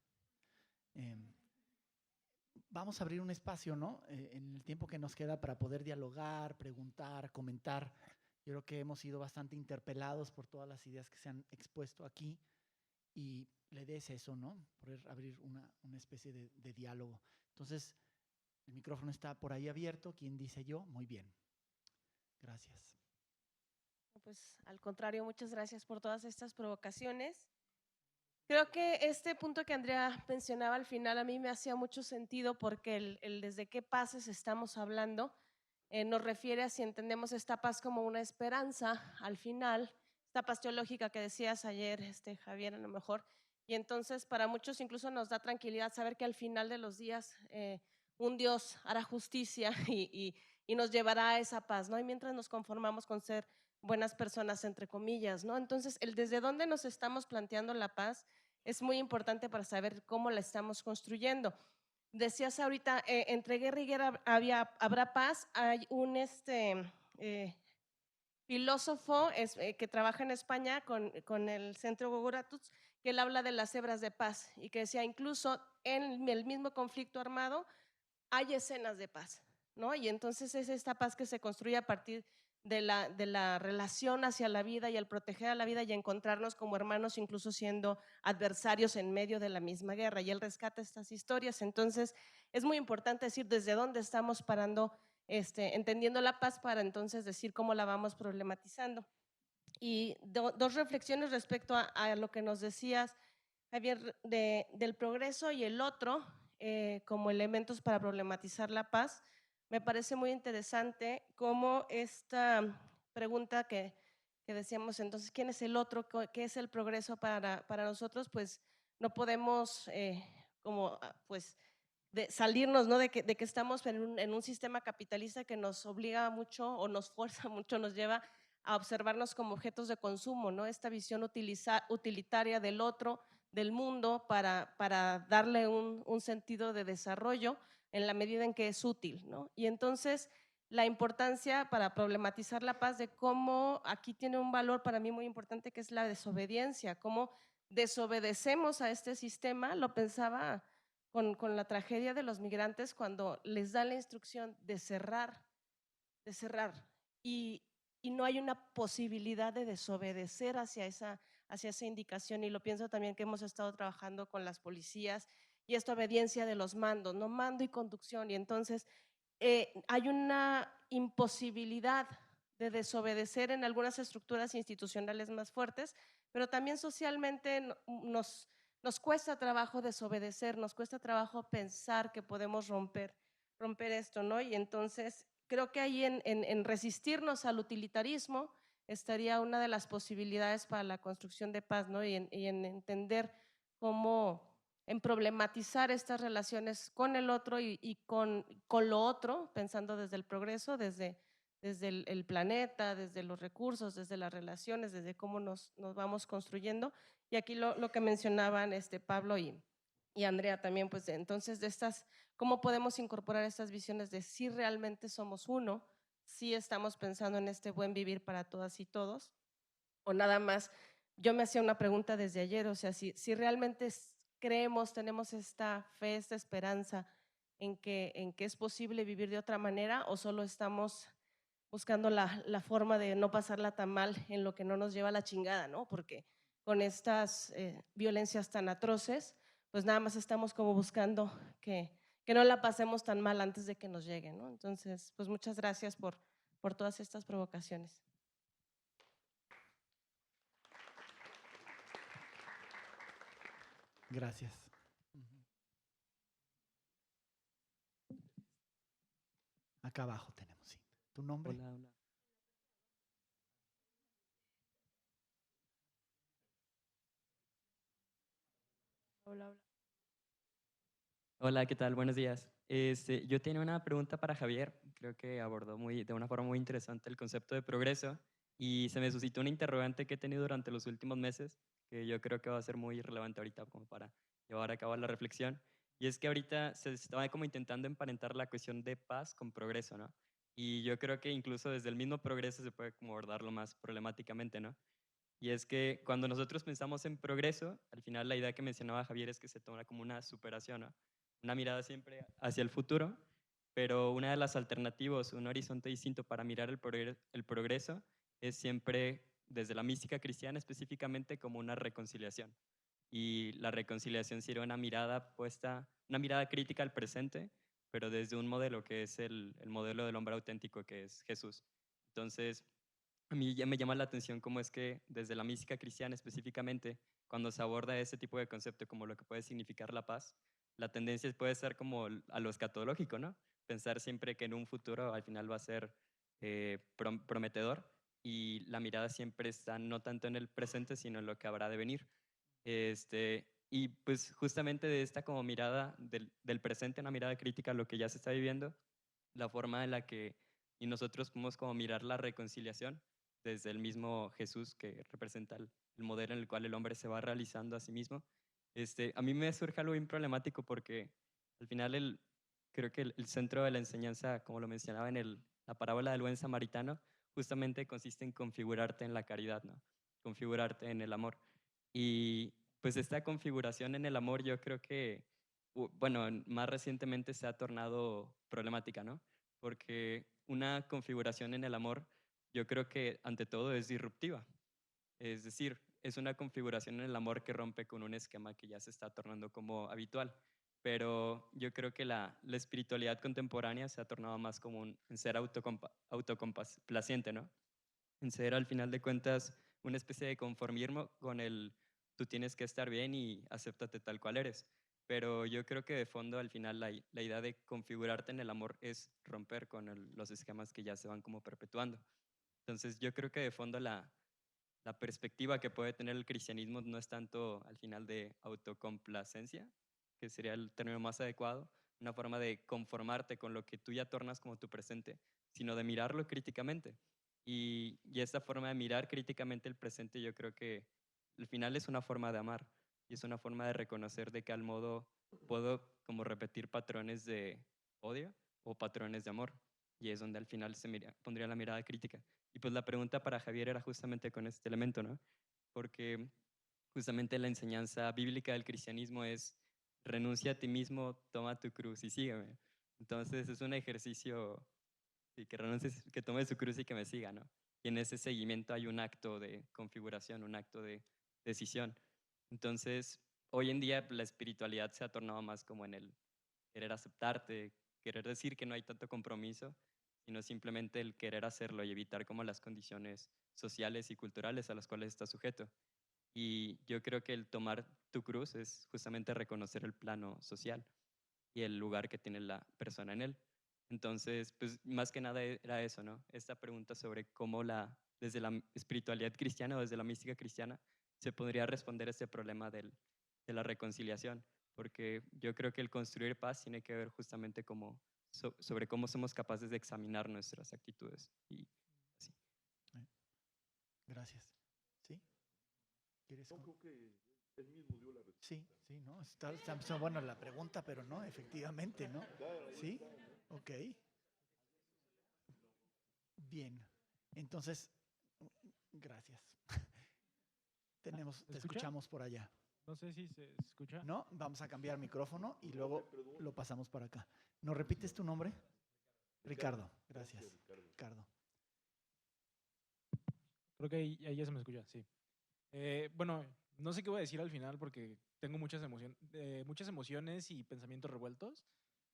Vamos a abrir un espacio, ¿no? En el tiempo que nos queda para poder dialogar, preguntar, comentar. Yo creo que hemos sido bastante interpelados por todas las ideas que se han expuesto aquí y la idea es eso, ¿no? Poder abrir una especie de diálogo. Entonces, el micrófono está por ahí abierto. ¿Quién dice yo? Muy bien. Gracias. Pues al contrario, muchas gracias por todas estas provocaciones. Creo que este punto que Andrea mencionaba al final a mí me hacía mucho sentido porque el desde qué paces estamos hablando nos refiere a si entendemos esta paz como una esperanza al final, esta paz teológica que decías ayer, Javier, a lo mejor. Y entonces para muchos incluso nos da tranquilidad saber que al final de los días un Dios hará justicia y nos llevará a esa paz, ¿no? Y mientras nos conformamos con ser buenas personas, entre comillas, ¿no? Entonces, el desde dónde nos estamos planteando la paz es muy importante para saber cómo la estamos construyendo. Decías ahorita, entre guerra y guerra habrá paz. Hay un filósofo que trabaja en España con el Centro Gogoratus, que él habla de las hebras de paz y que decía, incluso en el mismo conflicto armado hay escenas de paz, ¿no? Y entonces es esta paz que se construye a partir de la relación hacia la vida y el proteger a la vida y encontrarnos como hermanos, incluso siendo adversarios en medio de la misma guerra. Y él rescata estas historias. Entonces, es muy importante decir desde dónde estamos parando, entendiendo la paz para entonces decir cómo la vamos problematizando. Y dos reflexiones respecto a lo que nos decías, Javier, del progreso y el otro como elementos para problematizar la paz. Me parece muy interesante cómo esta pregunta que decíamos entonces, ¿quién es el otro? ¿Qué es el progreso para nosotros? Pues no podemos pues salirnos, ¿no? de que estamos en un sistema capitalista que nos obliga mucho o nos fuerza mucho, nos lleva a observarnos como objetos de consumo, ¿no? Esta visión utilitaria del otro, del mundo, para darle un sentido de desarrollo en la medida en que es útil, ¿no? Y entonces la importancia para problematizar la paz de cómo aquí tiene un valor para mí muy importante que es la desobediencia, cómo desobedecemos a este sistema, lo pensaba con la tragedia de los migrantes cuando les dan la instrucción de cerrar y no hay una posibilidad de desobedecer hacia esa indicación. Y lo pienso también que hemos estado trabajando con las policías y esta obediencia de los mandos, no mando y conducción. Y entonces hay una imposibilidad de desobedecer en algunas estructuras institucionales más fuertes, pero también socialmente nos cuesta trabajo desobedecer, nos cuesta trabajo pensar que podemos romper esto, ¿no? Y entonces creo que ahí en resistirnos al utilitarismo estaría una de las posibilidades para la construcción de paz, ¿no? Y en entender cómo, en problematizar estas relaciones con el otro y con lo otro, pensando desde el progreso, desde el planeta, desde los recursos, desde las relaciones, desde cómo nos vamos construyendo. Y aquí lo que mencionaban Pablo y Andrea también, pues entonces de estas, ¿cómo podemos incorporar estas visiones de si realmente somos uno, si estamos pensando en este buen vivir para todas y todos? O nada más, yo me hacía una pregunta desde ayer, o sea, si realmente creemos, tenemos esta fe, esta esperanza en que es posible vivir de otra manera o solo estamos buscando la forma de no pasarla tan mal en lo que no nos lleva a la chingada, ¿no? Porque con estas violencias tan atroces, pues nada más estamos como buscando que no la pasemos tan mal antes de que nos llegue, ¿no? Entonces, pues muchas gracias por todas estas provocaciones. Gracias. Acá abajo tenemos, sí. ¿Tu nombre? Hola, hola. Hola, hola. Hola, ¿qué tal? Buenos días. Yo tenía una pregunta para Javier. Creo que abordó de una forma muy interesante el concepto de progreso y se me suscitó una interrogante que he tenido durante los últimos meses que yo creo que va a ser muy relevante ahorita como para llevar a cabo la reflexión. Y es que ahorita se estaba como intentando emparentar la cuestión de paz con progreso, ¿no? Y yo creo que incluso desde el mismo progreso se puede como abordarlo más problemáticamente, ¿no? Y es que cuando nosotros pensamos en progreso, al final la idea que mencionaba Javier es que se toma como una superación, ¿no? Una mirada siempre hacia el futuro, pero una de las alternativas, un horizonte distinto para mirar el progreso es siempre, desde la mística cristiana específicamente, como una reconciliación. Y la reconciliación sería una mirada una mirada crítica al presente, pero desde un modelo que es el modelo del hombre auténtico, que es Jesús. Entonces, a mí ya me llama la atención cómo es que desde la mística cristiana específicamente, cuando se aborda ese tipo de concepto como lo que puede significar la paz, la tendencia puede ser como a lo escatológico, ¿no? Pensar siempre que en un futuro al final va a ser prometedor, y la mirada siempre está no tanto en el presente, sino en lo que habrá de venir. Y pues justamente de esta como mirada del presente, una mirada crítica a lo que ya se está viviendo, la forma en la que y nosotros podemos como mirar la reconciliación desde el mismo Jesús, que representa el modelo en el cual el hombre se va realizando a sí mismo. A mí me surge algo bien problemático porque al final creo que el centro de la enseñanza, como lo mencionaba en la parábola del buen samaritano, justamente consiste en configurarte en la caridad, ¿no? Configurarte en el amor. Y pues esta configuración en el amor yo creo que, bueno, más recientemente se ha tornado problemática, ¿no? Porque una configuración en el amor yo creo que ante todo es disruptiva. Es decir, es una configuración en el amor que rompe con un esquema que ya se está tornando como habitual. Pero yo creo que la espiritualidad contemporánea se ha tornado más como en ser autocomplaciente, ¿no? En ser al final de cuentas una especie de conformismo con el tú tienes que estar bien y acéptate tal cual eres. Pero yo creo que de fondo al final la idea de configurarte en el amor es romper con los esquemas que ya se van como perpetuando. Entonces yo creo que de fondo la perspectiva que puede tener el cristianismo no es tanto al final de autocomplacencia, que sería el término más adecuado, una forma de conformarte con lo que tú ya tornas como tu presente, sino de mirarlo críticamente. Y esta forma de mirar críticamente el presente yo creo que al final es una forma de amar y es una forma de reconocer de qué al modo puedo como repetir patrones de odio o patrones de amor. Y es donde al final pondría la mirada crítica. Y pues la pregunta para Javier era justamente con este elemento, ¿no? Porque justamente la enseñanza bíblica del cristianismo es renuncia a ti mismo, toma tu cruz y sígueme. Entonces es un ejercicio que renuncies, que tome su cruz y que me siga, ¿no? Y en ese seguimiento hay un acto de configuración, un acto de decisión. Entonces, hoy en día la espiritualidad se ha tornado más como en el querer aceptarte, querer decir que no hay tanto compromiso, sino simplemente el querer hacerlo y evitar como las condiciones sociales y culturales a las cuales estás sujeto. Y yo creo que el tomar tu cruz es justamente reconocer el plano social y el lugar que tiene la persona en él. Entonces, pues más que nada era eso, ¿no? Esta pregunta sobre cómo desde la espiritualidad cristiana o desde la mística cristiana se podría responder a este problema de la reconciliación, porque yo creo que el construir paz tiene que ver justamente sobre cómo somos capaces de examinar nuestras actitudes. Y así. Gracias. ¿Sí? ¿Quieres? No, creo que él mismo dio la respuesta. Sí, sí, ¿no? Está buena la pregunta, pero no, efectivamente, ¿no? ¿Sí? Ok. Bien. Entonces, gracias. Te escucha? escuchamos por allá. No sé si se escucha. ¿No? Vamos a cambiar micrófono y luego lo pasamos para acá. ¿Nos repites tu nombre? Ricardo. Gracias. Ricardo. Creo que ahí ya se me escucha, sí. Bueno, no sé qué voy a decir al final porque tengo muchas emociones y pensamientos revueltos,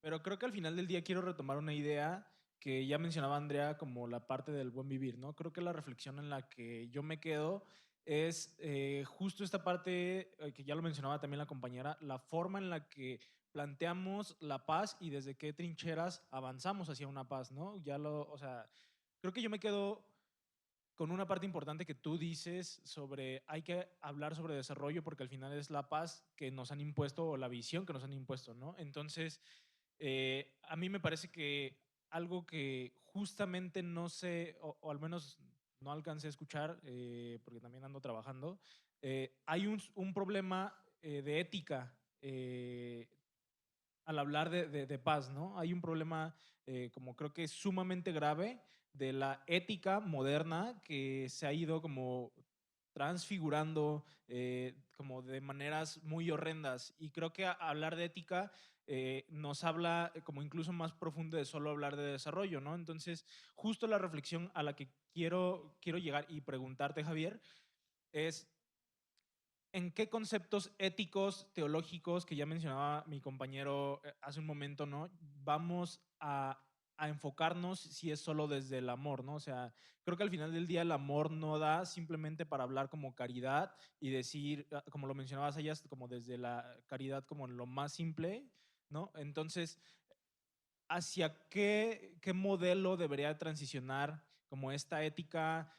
pero creo que al final del día quiero retomar una idea que ya mencionaba Andrea como la parte del buen vivir, ¿no? Creo que la reflexión en la que yo me quedo es justo esta parte que ya lo mencionaba también la compañera, la forma en la que planteamos la paz y desde qué trincheras avanzamos hacia una paz, ¿no? O sea, creo que yo me quedo con una parte importante que tú dices sobre hay que hablar sobre desarrollo porque al final es la paz que nos han impuesto o la visión que nos han impuesto, ¿no? Entonces, a mí me parece que algo que justamente no sé, o al menos no alcancé a escuchar, porque también ando trabajando, hay un problema de ética al hablar de paz, ¿no? Hay un problema como creo que sumamente grave de la ética moderna que se ha ido como transfigurando como de maneras muy horrendas. Y creo que hablar de ética nos habla como incluso más profundo de solo hablar de desarrollo, ¿no? Entonces, justo la reflexión a la que quiero llegar y preguntarte, Javier, es ¿en qué conceptos éticos, teológicos, que ya mencionaba mi compañero hace un momento, ¿no? Vamos a enfocarnos si es solo desde el amor, ¿no? O sea, creo que al final del día el amor no da simplemente para hablar como caridad y decir, como lo mencionabas allá, como desde la caridad como en lo más simple, ¿no? Entonces, ¿hacia qué modelo debería transicionar como esta ética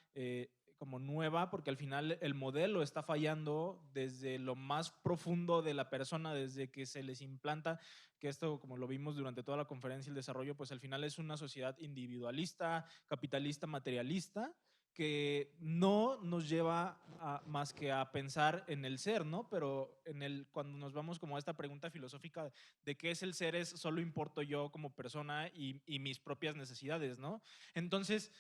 como nueva? Porque al final el modelo está fallando desde lo más profundo de la persona, desde que se les implanta, que esto, como lo vimos durante toda la conferencia y el desarrollo, pues al final es una sociedad individualista, capitalista, materialista, que no nos lleva más que a pensar en el ser, ¿no? Pero cuando nos vamos como a esta pregunta filosófica de qué es el ser, es solo importo yo como persona y mis propias necesidades, ¿no? Entonces,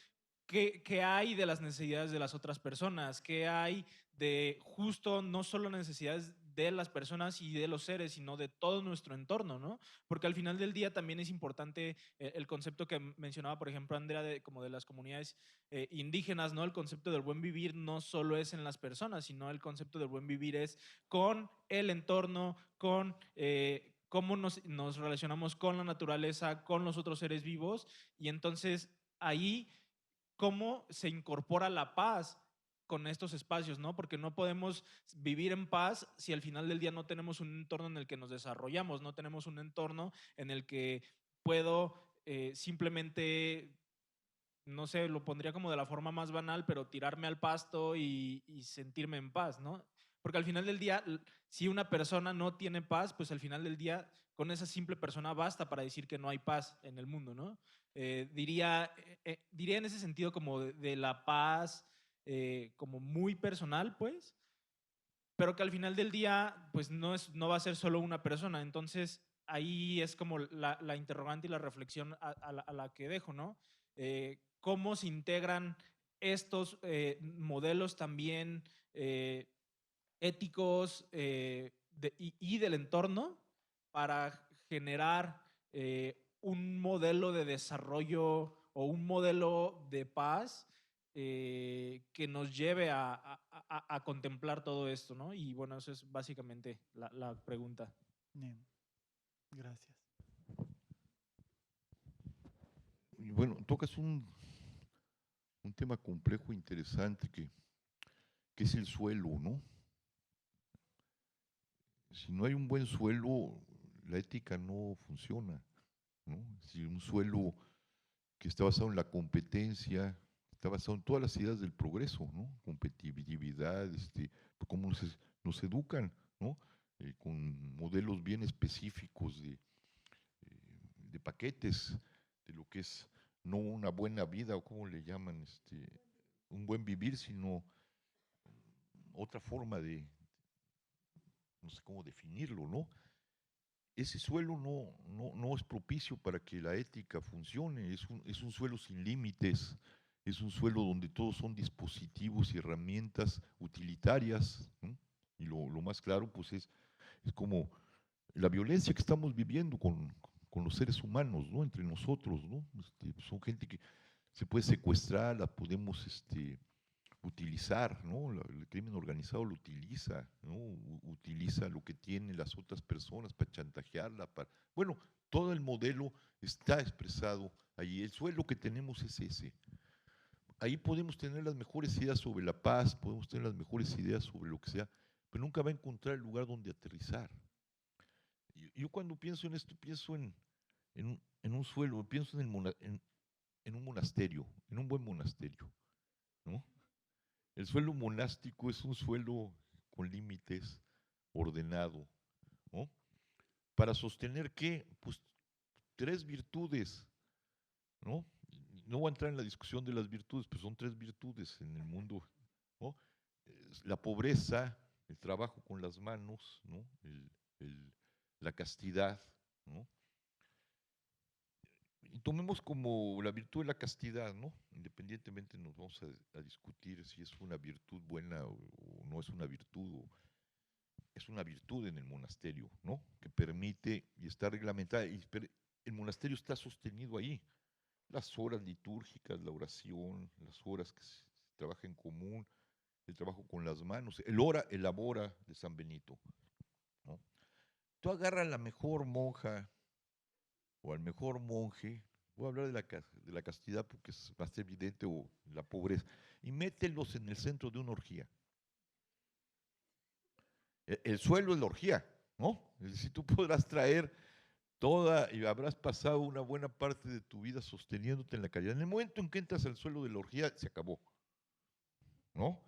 ¿qué hay de las necesidades de las otras personas? ¿Qué hay de justo no solo necesidades de las personas y de los seres, sino de todo nuestro entorno, ¿no? Porque al final del día también es importante el concepto que mencionaba, por ejemplo, Andrea, como de las comunidades indígenas, ¿no? El concepto del buen vivir no solo es en las personas, sino el concepto del buen vivir es con el entorno, con cómo nos relacionamos con la naturaleza, con los otros seres vivos, y entonces ahí cómo se incorpora la paz con estos espacios, ¿no? Porque no podemos vivir en paz si al final del día no tenemos un entorno en el que nos desarrollamos, no tenemos un entorno en el que puedo simplemente, no sé, lo pondría como de la forma más banal, pero tirarme al pasto y sentirme en paz, ¿no? Porque al final del día, si una persona no tiene paz, pues al final del día, con esa simple persona basta para decir que no hay paz en el mundo, ¿no? Diría en ese sentido como de la paz, como muy personal, pues, pero que al final del día, pues no va a ser solo una persona. Entonces, ahí es como la interrogante y la reflexión a la que dejo, ¿no? ¿Cómo se integran estos modelos también éticos y del entorno para generar un modelo de desarrollo o un modelo de paz que nos lleve a contemplar todo esto, ¿no? Y bueno, eso es básicamente la pregunta. Bien, gracias. Y bueno, tocas un tema complejo, interesante, que es el suelo, ¿no? Si no hay un buen suelo, la ética no funciona, ¿no? Si un suelo que está basado en la competencia, está basado en todas las ideas del progreso, ¿no? Competitividad, cómo nos educan, ¿no? Con modelos bien específicos de paquetes, de lo que es no una buena vida, o cómo le llaman, un buen vivir, sino otra forma de, no sé cómo definirlo, ¿no? Ese suelo no es propicio para que la ética funcione, es un suelo sin límites, es un suelo donde todos son dispositivos y herramientas utilitarias, ¿no? Y lo más claro, pues es como la violencia que estamos viviendo con los seres humanos, ¿no? Entre nosotros, ¿no? Son gente que se puede secuestrar, la podemos utilizar, ¿no? El crimen organizado lo utiliza, ¿no? Utiliza lo que tienen las otras personas para chantajearla, bueno, todo el modelo está expresado ahí. El suelo que tenemos es ese. Ahí podemos tener las mejores ideas sobre la paz, podemos tener las mejores ideas sobre lo que sea, pero nunca va a encontrar el lugar donde aterrizar. Yo cuando pienso en esto, pienso en un suelo, pienso en un monasterio, en un buen monasterio, ¿no? El suelo monástico es un suelo con límites, ordenado, ¿no? Para sostener ¿qué? Pues 3 virtudes, ¿no? No voy a entrar en la discusión de las virtudes, pues son 3 virtudes en el mundo, ¿no? La pobreza, el trabajo con las manos, ¿no? La castidad, ¿no? Y tomemos como la virtud de la castidad, ¿no? Independientemente nos vamos a discutir si es una virtud buena o no es una virtud. es una virtud en el monasterio, ¿no? Que permite y está reglamentada. El monasterio está sostenido ahí. Las horas litúrgicas, la oración, las horas que se trabaja en común, el trabajo con las manos, el hora elabora de San Benito, ¿no? Tú agarras a la mejor monja o al mejor monje, voy a hablar de la castidad porque es más evidente, o la pobreza, y mételos en el centro de una orgía. El suelo es la orgía, ¿no? Es decir, tú podrás traer toda y habrás pasado una buena parte de tu vida sosteniéndote en la caridad. En el momento en que entras al suelo de la orgía, se acabó, ¿no?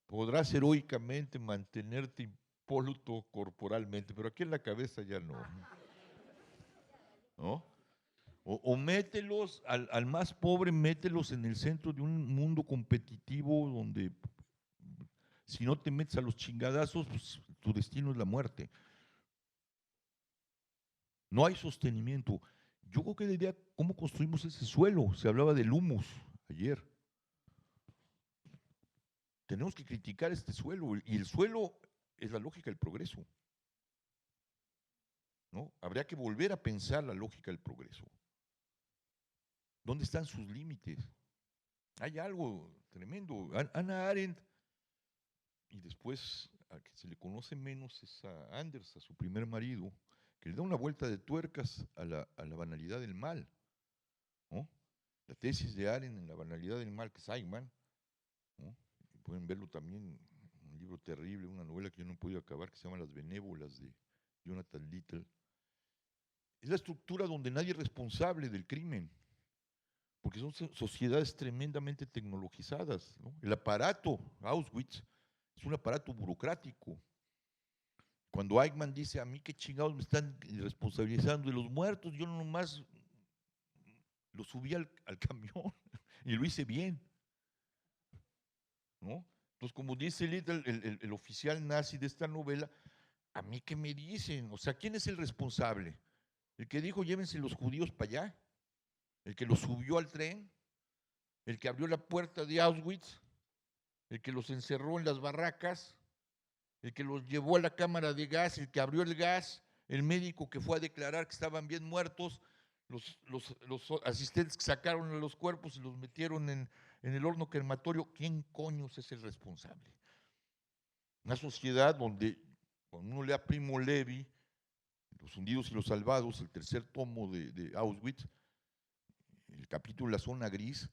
Podrás heroicamente mantenerte impoluto corporalmente, pero aquí en la cabeza ya no, ¿no? O mételos, al más pobre, mételos en el centro de un mundo competitivo donde si no te metes a los chingadazos, pues, tu destino es la muerte. No hay sostenimiento. Yo creo que la idea, ¿cómo construimos ese suelo? Se hablaba del humus ayer. Tenemos que criticar este suelo, y el suelo es la lógica del progreso, ¿no? Habría que volver a pensar la lógica del progreso. ¿Dónde están sus límites? Hay algo tremendo. Hannah Arendt, y después a que se le conoce menos es a Anders, a su primer marido, que le da una vuelta de tuercas a la banalidad del mal, ¿no? La tesis de Arendt en la banalidad del mal, que es Eichmann, ¿no? Pueden verlo también, un libro terrible, una novela que yo no he podido acabar, que se llama Las Benévolas, de Jonathan Little. Es la estructura donde nadie es responsable del crimen, porque son sociedades tremendamente tecnologizadas, ¿no? El aparato Auschwitz es un aparato burocrático. Cuando Eichmann dice, a mí qué chingados me están responsabilizando de los muertos, yo nomás lo subí al camión y lo hice bien, ¿no? Entonces, como dice el oficial nazi de esta novela, ¿a mí qué me dicen? O sea, ¿quién es el responsable? ¿El que dijo llévense los judíos para allá? ¿El que los subió al tren? ¿El que abrió la puerta de Auschwitz? ¿El que los encerró en las barracas? ¿El que los llevó a la cámara de gas? ¿El que abrió el gas? ¿El médico que fue a declarar que estaban bien muertos? ¿Los asistentes que sacaron los cuerpos y los metieron en el horno crematorio? ¿Quién coños es el responsable? Una sociedad donde, cuando uno lee a Primo Levi, Los hundidos y los salvados, el tercer tomo de Auschwitz, el capítulo La zona gris,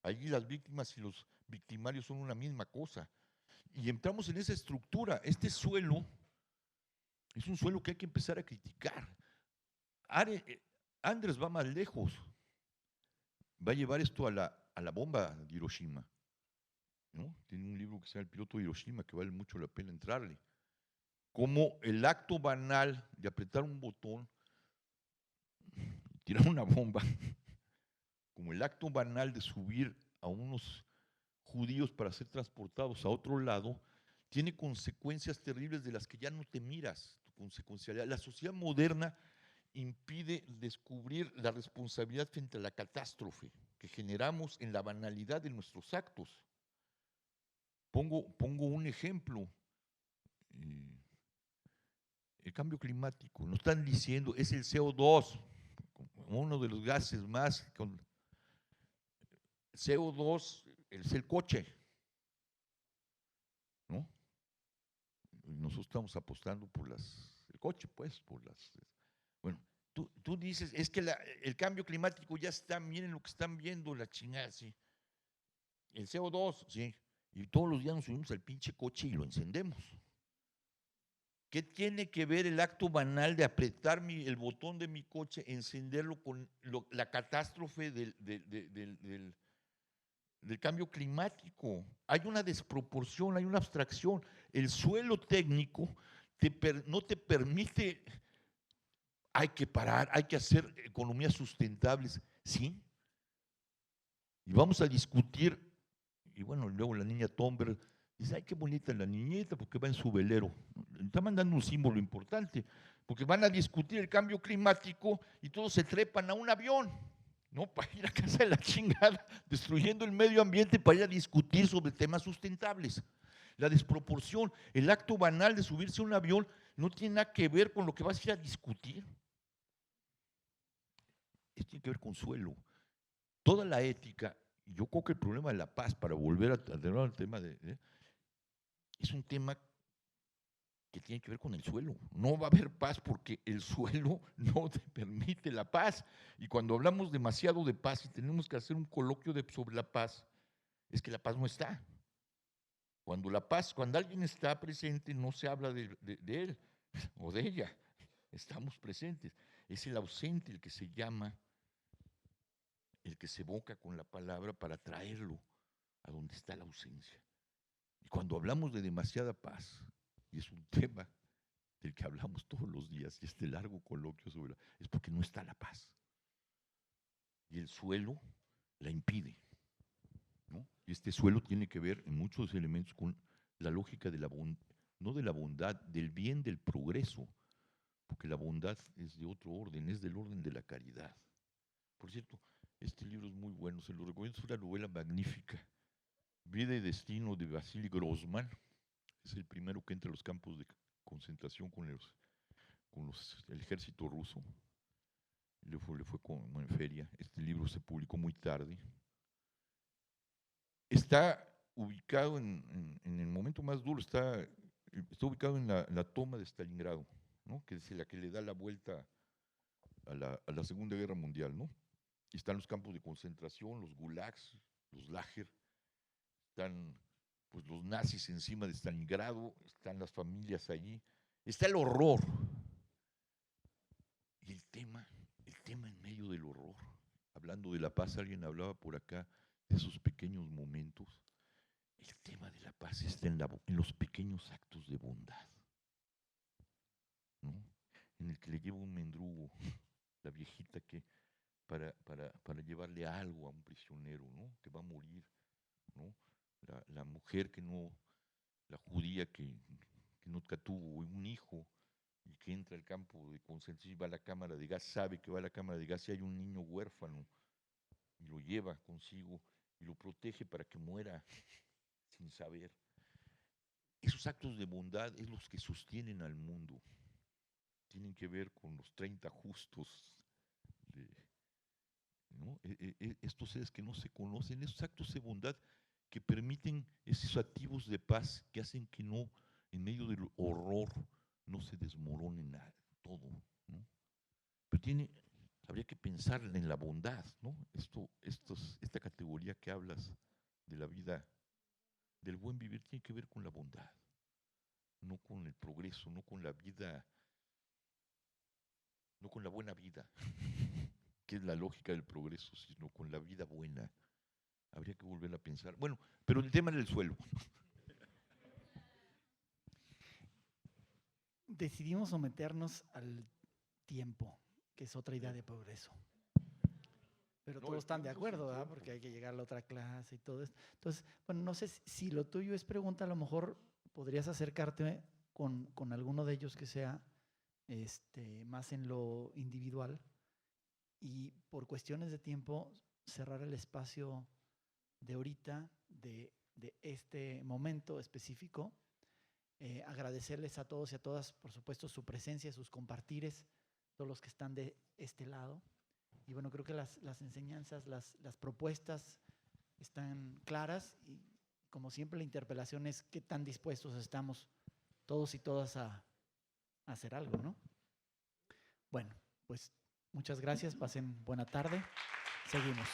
allí las víctimas y los victimarios son una misma cosa. Y entramos en esa estructura. Este suelo es un suelo que hay que empezar a criticar. Anders va más lejos. Va a llevar esto a la bomba de Hiroshima, ¿no? Tiene un libro que se llama El piloto de Hiroshima, que vale mucho la pena entrarle. Como el acto banal de apretar un botón, tirar una bomba, como el acto banal de subir a unos judíos para ser transportados a otro lado, tiene consecuencias terribles de las que ya no te miras, tu consecuencialidad. La sociedad moderna impide descubrir la responsabilidad frente a la catástrofe que generamos en la banalidad de nuestros actos. Pongo un ejemplo. El cambio climático, nos están diciendo, es el CO2, uno de los gases más. CO2 es el coche, ¿no? Nosotros estamos apostando por el coche, pues, bueno, tú dices, es que el cambio climático ya está, miren lo que están viendo, la chingada, sí. El CO2, sí, y todos los días nos subimos al pinche coche y lo encendemos. ¿Qué tiene que ver el acto banal de apretar el botón de mi coche, encenderlo con la catástrofe del cambio climático? Hay una desproporción, hay una abstracción. El suelo técnico no te permite, hay que parar, hay que hacer economías sustentables, ¿sí? Y vamos a discutir, y bueno, luego la niña Thunberg dice, ay, qué bonita la niñita, porque va en su velero. Está mandando un símbolo importante, porque van a discutir el cambio climático y todos se trepan a un avión, ¿no? Para ir a casa de la chingada, destruyendo el medio ambiente para ir a discutir sobre temas sustentables. la desproporción, el acto banal de subirse a un avión no tiene nada que ver con lo que vas a ir a discutir. Esto tiene que ver con suelo. Toda la ética, yo creo que el problema de la paz, para volver a tener el tema es un tema que tiene que ver con el suelo. No va a haber paz porque el suelo no te permite la paz. Y cuando hablamos demasiado de paz y tenemos que hacer un coloquio sobre la paz, es que la paz no está. Cuando alguien está presente, no se habla de él o de ella. Estamos presentes. Es el ausente el que se llama, el que se evoca con la palabra para traerlo a donde está la ausencia. Y cuando hablamos de demasiada paz, y es un tema del que hablamos todos los días, y este largo coloquio es porque no está la paz. Y el suelo la impide, ¿no? Y este suelo tiene que ver en muchos elementos con la lógica de la bondad, no de la bondad, del bien, del progreso, porque la bondad es de otro orden, es del orden de la caridad. Por cierto, este libro es muy bueno, se lo recomiendo, es una novela magnífica. Vida y destino de Vasily Grossman. Es el primero que entra a los campos de concentración con el ejército ruso. Le fue como en feria. Este libro se publicó muy tarde. Está ubicado en el momento más duro, está ubicado en la toma de Stalingrado, ¿no? Que es la que le da la vuelta a la Segunda Guerra Mundial, ¿no? Y están los campos de concentración, los gulags, los láger, están pues los nazis encima de Stalingrado, están las familias allí, está el horror. Y el tema en medio del horror. Hablando de la paz, alguien hablaba por acá de esos pequeños momentos. El tema de la paz está en los pequeños actos de bondad, ¿no? En el que le lleva un mendrugo, la viejita que para llevarle algo a un prisionero, ¿no? Que va a morir, ¿no? La mujer la judía que nunca tuvo un hijo y que entra al campo de concentración y va a la cámara de gas, sabe que va a la cámara de gas y hay un niño huérfano y lo lleva consigo y lo protege para que muera sin saber. Esos actos de bondad es los que sostienen al mundo. Tienen que ver con los 30 justos, ¿no? Estos seres que no se conocen, esos actos de bondad que permiten esos activos de paz que hacen que no, en medio del horror, no se desmorone nada, todo, ¿no? Pero habría que pensar en la bondad, ¿no? Esta categoría que hablas de la vida, del buen vivir, tiene que ver con la bondad, no con el progreso, no con la vida, no con la buena vida, que es la lógica del progreso, sino con la vida buena. Habría que volver a pensar. Bueno, pero el tema del suelo. Decidimos someternos al tiempo, que es otra idea de progreso. Pero No, todos el están de tiempo acuerdo, sin ¿verdad? tiempo. Porque hay que llegar a la otra clase y todo esto. Entonces, bueno, no sé si lo tuyo es pregunta, a lo mejor podrías acercarte con alguno de ellos que sea más en lo individual y por cuestiones de tiempo cerrar el espacio de ahorita, de este momento específico. Agradecerles a todos y a todas, por supuesto, su presencia, sus compartires, todos los que están de este lado. Y bueno, creo que las enseñanzas, las propuestas están claras y como siempre la interpelación es qué tan dispuestos estamos todos y todas a hacer algo, ¿no? Bueno, pues muchas gracias, pasen buena tarde, seguimos.